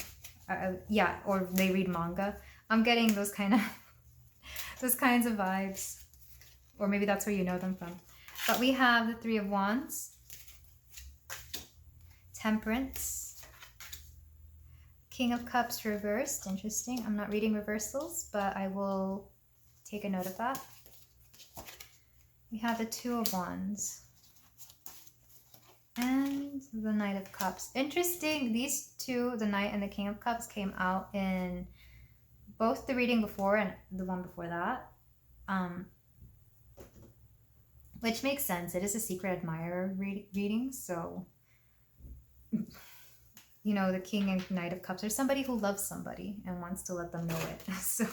Yeah, or they read manga. I'm getting those kinds of vibes. Or maybe that's where you know them from. But we have the Three of Wands, Temperance, King of Cups reversed. Interesting. I'm not reading reversals, but I will take a note of that. We have the Two of Wands. And the Knight of Cups. Interesting. These two, the Knight and the King of Cups, came out in both the reading before and the one before that. Which makes sense. It is a secret admirer reading, so you know, the King and Knight of Cups are somebody who loves somebody and wants to let them know it. So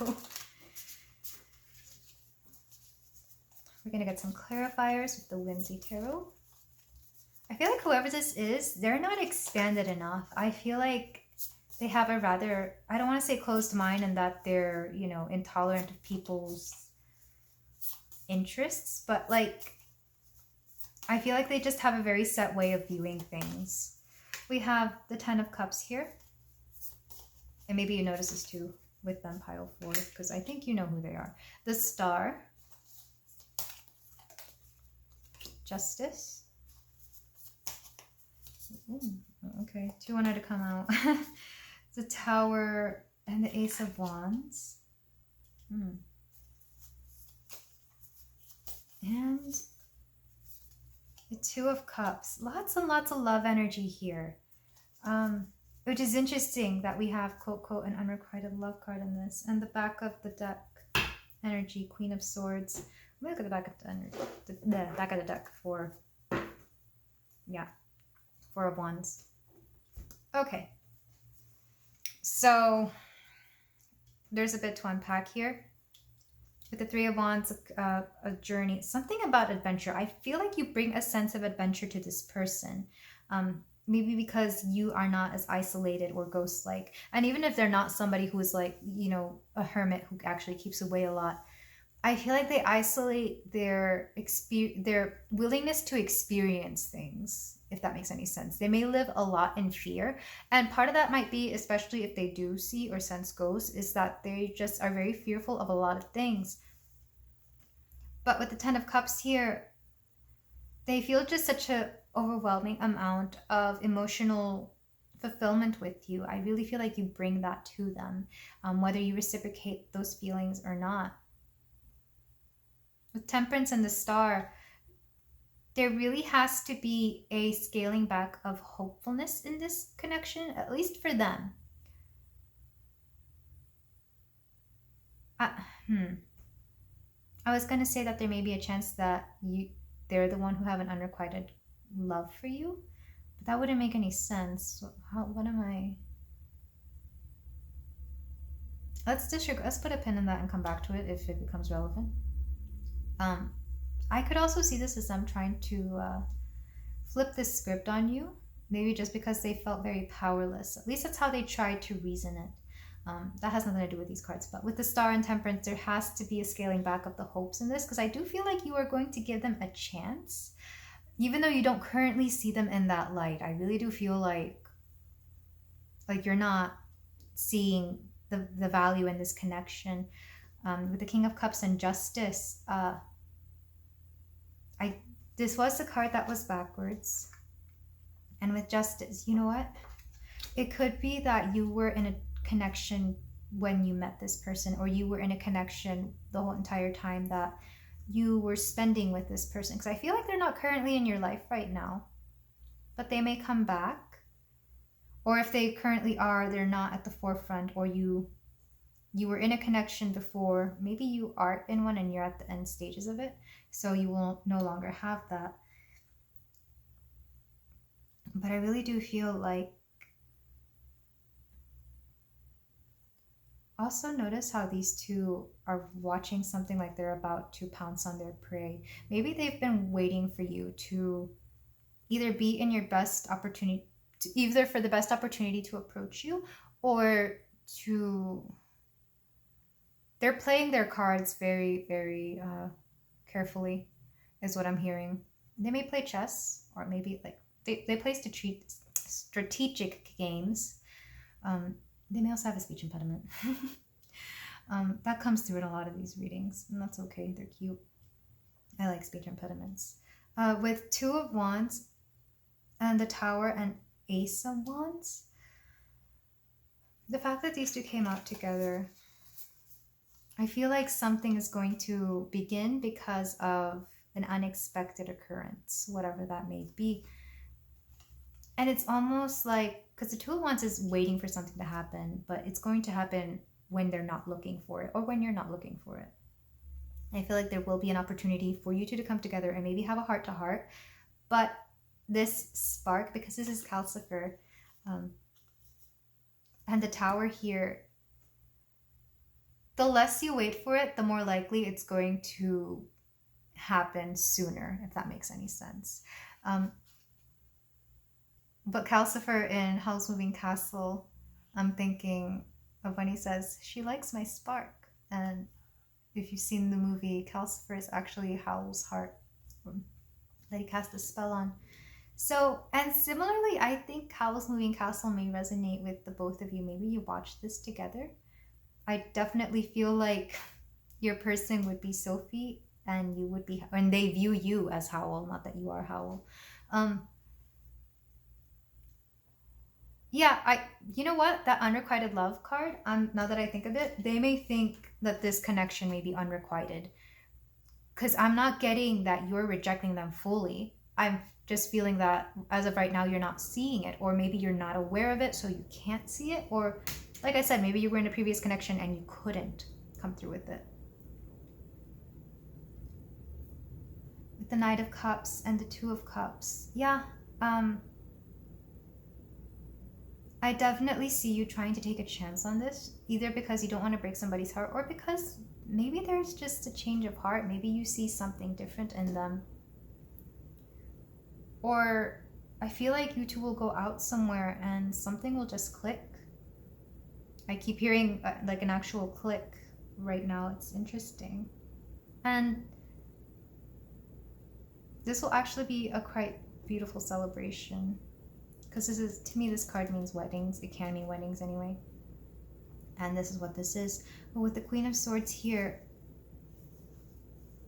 we're gonna get some clarifiers with the Whimsy Tarot. I feel like whoever this is, they're not expanded enough. I feel like they have a rather, I don't want to say closed mind and that they're, you know, intolerant of people's interests, but like, I feel like they just have a very set way of viewing things. We have the Ten of Cups here. And maybe you notice this too with them, pile 4, because I think you know who they are. The Star. Justice. Ooh, okay, 2 wanted to come out. The Tower and the Ace of Wands. And the Two of Cups. Lots and lots of love energy here. Which is interesting that we have quote, quote, an unrequited love card in this. And the back of the deck energy, Queen of Swords. Let me look at the back of the energy, the back of the deck for, yeah, Four of Wands. Okay. So there's a bit to unpack here. With the Three of Wands, a journey, something about adventure. I feel like you bring a sense of adventure to this person. Maybe because you are not as isolated or ghost-like. And even if they're not somebody who is like, you know, a hermit who actually keeps away a lot, I feel like they isolate their willingness to experience things, if that makes any sense. They may live a lot in fear. And part of that might be, especially if they do see or sense ghosts, is that they just are very fearful of a lot of things. But with the Ten of Cups here, they feel just such an overwhelming amount of emotional fulfillment with you. I really feel like you bring that to them, whether you reciprocate those feelings or not. With Temperance and the Star, there really has to be a scaling back of hopefulness in this connection, at least for them. I was going to say that there may be a chance that they're the one who have an unrequited love for you, but that wouldn't make any sense. What am I? Let's put a pin in that and come back to it if it becomes relevant. I could also see this as them trying to flip this script on you, maybe just because they felt very powerless. At least that's how they tried to reason it. That has nothing to do with these cards, but with the Star and Temperance, there has to be a scaling back of the hopes in this, because I do feel like you are going to give them a chance, even though you don't currently see them in that light. I really do feel like you're not seeing the value in this connection. With the King of Cups and Justice, this was the card that was backwards. And with Justice, you know what? It could be that you were in a connection when you met this person, or you were in a connection the whole entire time that you were spending with this person. Because I feel like they're not currently in your life right now, but they may come back. Or if they currently are, they're not at the forefront, or you were in a connection before. Maybe you are in one and you're at the end stages of it, so you will no longer have that. But I really do feel like, also notice how these two are watching something like they're about to pounce on their prey. Maybe they've been waiting for you to either be in your best opportunity, either for the best opportunity to approach you, or they're playing their cards very, very carefully, is what I'm hearing. They may play chess, or maybe like they play strategic games. They may also have a speech impediment. That comes through in a lot of these readings, and that's okay. They're cute. I like speech impediments. With Two of Wands and the Tower and Ace of Wands, The fact that these two came out together, I feel like something is going to begin because of an unexpected occurrence, whatever that may be. And it's almost like, because the Two of Wands is waiting for something to happen, but it's going to happen when they're not looking for it or when you're not looking for it. I feel like there will be an opportunity for you two to come together and maybe have a heart to heart. But this spark, because this is Calcifer, and the Tower here, the less you wait for it, the more likely it's going to happen sooner, if that makes any sense. But Calcifer in Howl's Moving Castle, I'm thinking of when he says, she likes my spark. And if you've seen the movie, Calcifer is actually Howl's heart that he cast a spell on. So, and similarly, I think Howl's Moving Castle may resonate with the both of you. Maybe you watch this together. I definitely feel like your person would be Sophie and you would be, and they view you as Howl, not that you are Howl. Yeah, you know what? That unrequited love card, now that I think of it, they may think that this connection may be unrequited. Because I'm not getting that you're rejecting them fully. I'm just feeling that as of right now, you're not seeing it, or maybe you're not aware of it, so you can't see it. Or like I said, maybe you were in a previous connection and you couldn't come through with it. With the Knight of Cups and the Two of Cups. Yeah, I definitely see you trying to take a chance on this, either because you don't want to break somebody's heart or because maybe there's just a change of heart. Maybe you see something different in them. Or I feel like you two will go out somewhere and something will just click. I keep hearing like an actual click right now. It's interesting. And this will actually be a quite beautiful celebration. Because this is, to me, this card means weddings. It can mean weddings anyway. And this is what this is. But with the Queen of Swords here,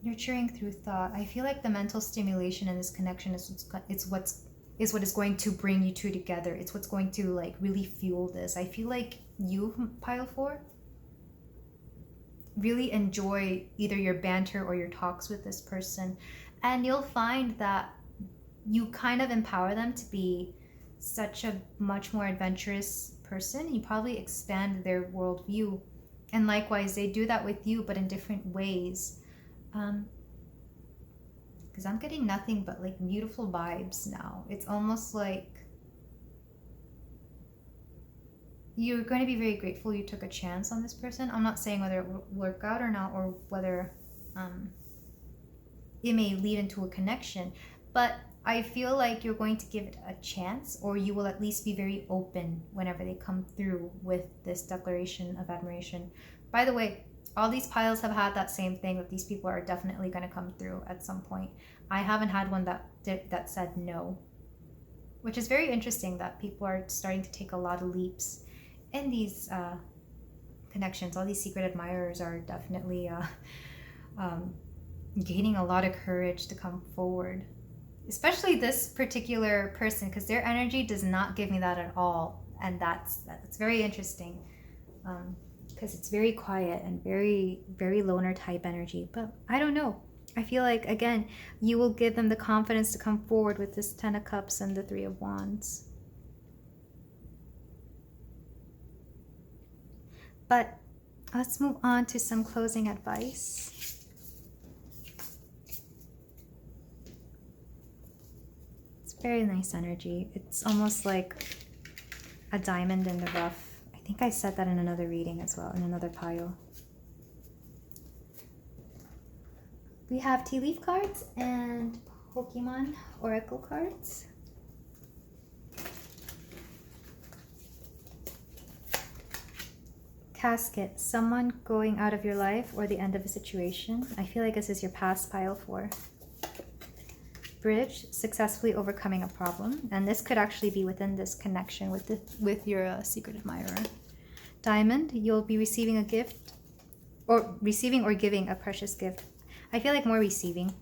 nurturing through thought. I feel like the mental stimulation in this connection is what is going to bring you two together. It's what's going to like really fuel this. I feel like you, Pile 4, really enjoy either your banter or your talks with this person. And you'll find that you kind of empower them to be such a much more adventurous person. You probably expand their worldview. And likewise, they do that with you, but in different ways. Because I'm getting nothing but like beautiful vibes now. It's almost like you're going to be very grateful you took a chance on this person. I'm not saying whether it will work out or not, or whether it may lead into a connection, but I feel like you're going to give it a chance, or you will at least be very open whenever they come through with this declaration of admiration. By the way, all these piles have had that same thing, that these people are definitely going to come through at some point. I haven't had one that said no, which is very interesting that people are starting to take a lot of leaps in these connections. All these secret admirers are definitely gaining a lot of courage to come forward. Especially this particular person, because their energy does not give me that at all. And that's very interesting. Because it's very quiet and very, very loner type energy. But I don't know. I feel like, again, you will give them the confidence to come forward with this Ten of Cups and the Three of Wands. But let's move on to some closing advice. It's very nice energy. It's almost like a diamond in the rough. I think I said that in another reading as well, in another pile. We have tea leaf cards and Pokemon Oracle cards. Casket, someone going out of your life or the end of a situation. I feel like this is your past, pile 4. Bridge, successfully overcoming a problem. And this could actually be within this connection with your secret admirer. Diamond, you'll be receiving a gift, or receiving or giving a precious gift. I feel like more receiving.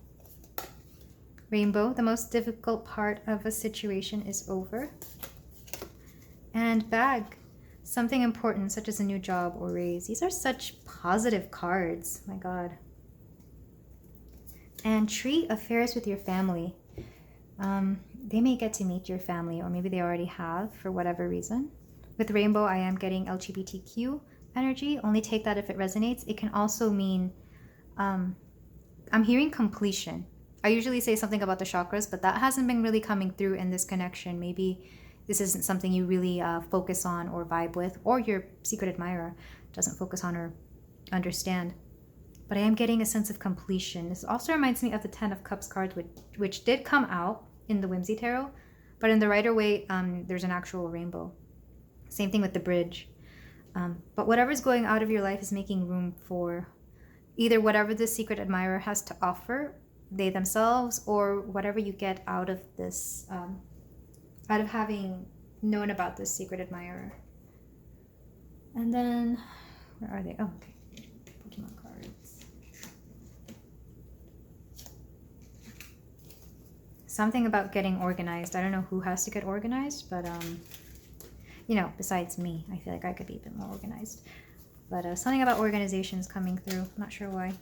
Rainbow, the most difficult part of a situation is over. And bag, something important such as a new job or raise. These are such positive cards. My God. And tree, affairs with your family. They may get to meet your family, or maybe they already have for whatever reason. With rainbow, I am getting LGBTQ energy. Only take that if it resonates. It can also mean, I'm hearing completion. I usually say something about the chakras, but that hasn't been really coming through in this connection. Maybe this isn't something you really focus on or vibe with, or your secret admirer doesn't focus on or understand. But I am getting a sense of completion. This also reminds me of the 10 of Cups card, which did come out in the Whimsy Tarot, but in the Rider-Waite, there's an actual rainbow. Same thing with the bridge. But whatever's going out of your life is making room for either whatever the secret admirer has to offer, they themselves, or whatever you get out of this, out of having known about this secret admirer. And then, where are they? Oh, okay. Pokemon cards. Something about getting organized. I don't know who has to get organized, but you know, besides me, I feel like I could be a bit more organized. But something about organization is coming through. I'm not sure why.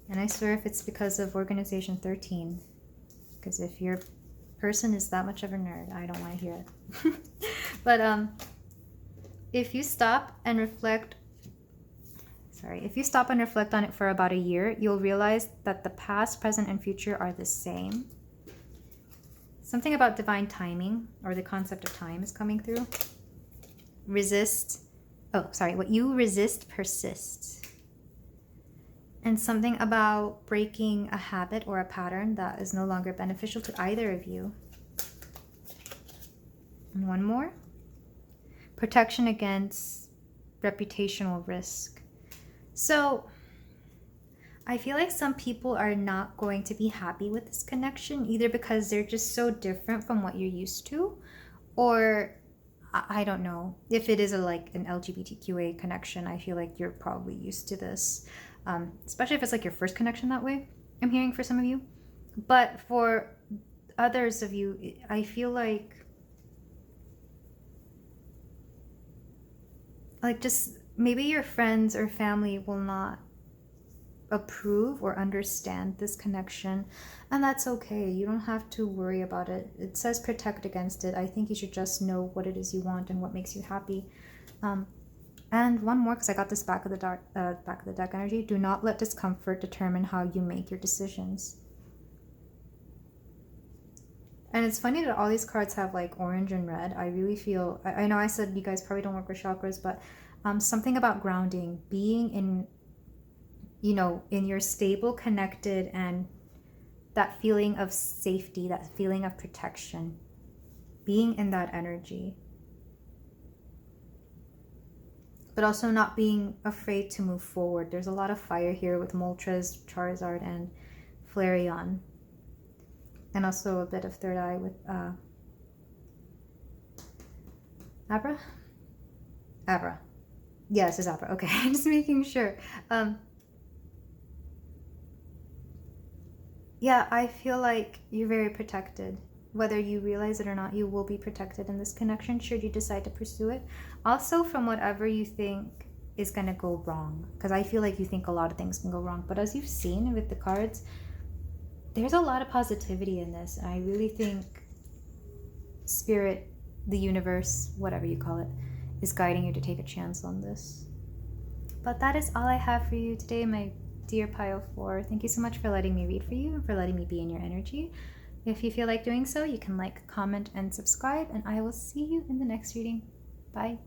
And I swear if it's because of organization 13. Because if your person is that much of a nerd, I don't want to hear it. But if you stop and reflect, if you stop and reflect on it for about a year, you'll realize that the past, present, and future are the same. Something about divine timing, or the concept of time, is coming through. What you resist persists. And something about breaking a habit or a pattern that is no longer beneficial to either of you. And one more. Protection against reputational risk. So I feel like some people are not going to be happy with this connection, either because they're just so different from what you're used to, or I don't know. If it is an LGBTQA connection, I feel like you're probably used to this. Especially if it's like your first connection that way, I'm hearing for some of you. But for others of you, I feel like just maybe your friends or family will not approve or understand this connection, and that's okay. You don't have to worry about it. It says protect against it. I think you should just know what it is you want and what makes you happy. And one more, because I got this back of the deck energy. Do not let discomfort determine how you make your decisions. And it's funny that all these cards have like orange and red. I really feel, I know I said you guys probably don't work with chakras, but something about grounding, being in, in your stable, connected, and that feeling of safety, that feeling of protection, being in that energy. But also not being afraid to move forward. There's a lot of fire here with Moltres, Charizard, and Flareon. And also a bit of third eye with Abra? Abra. Yes, it's Abra. Okay, I'm just making sure. Yeah, I feel like you're very protected. Whether you realize it or not, you will be protected in this connection should you decide to pursue it. Also from whatever you think is going to go wrong. Because I feel like you think a lot of things can go wrong. But as you've seen with the cards, there's a lot of positivity in this. And I really think Spirit, the universe, whatever you call it, is guiding you to take a chance on this. But that is all I have for you today, my dear Pile 4. Thank you so much for letting me read for you and for letting me be in your energy. If you feel like doing so, you can like, comment, and subscribe, and I will see you in the next reading. Bye.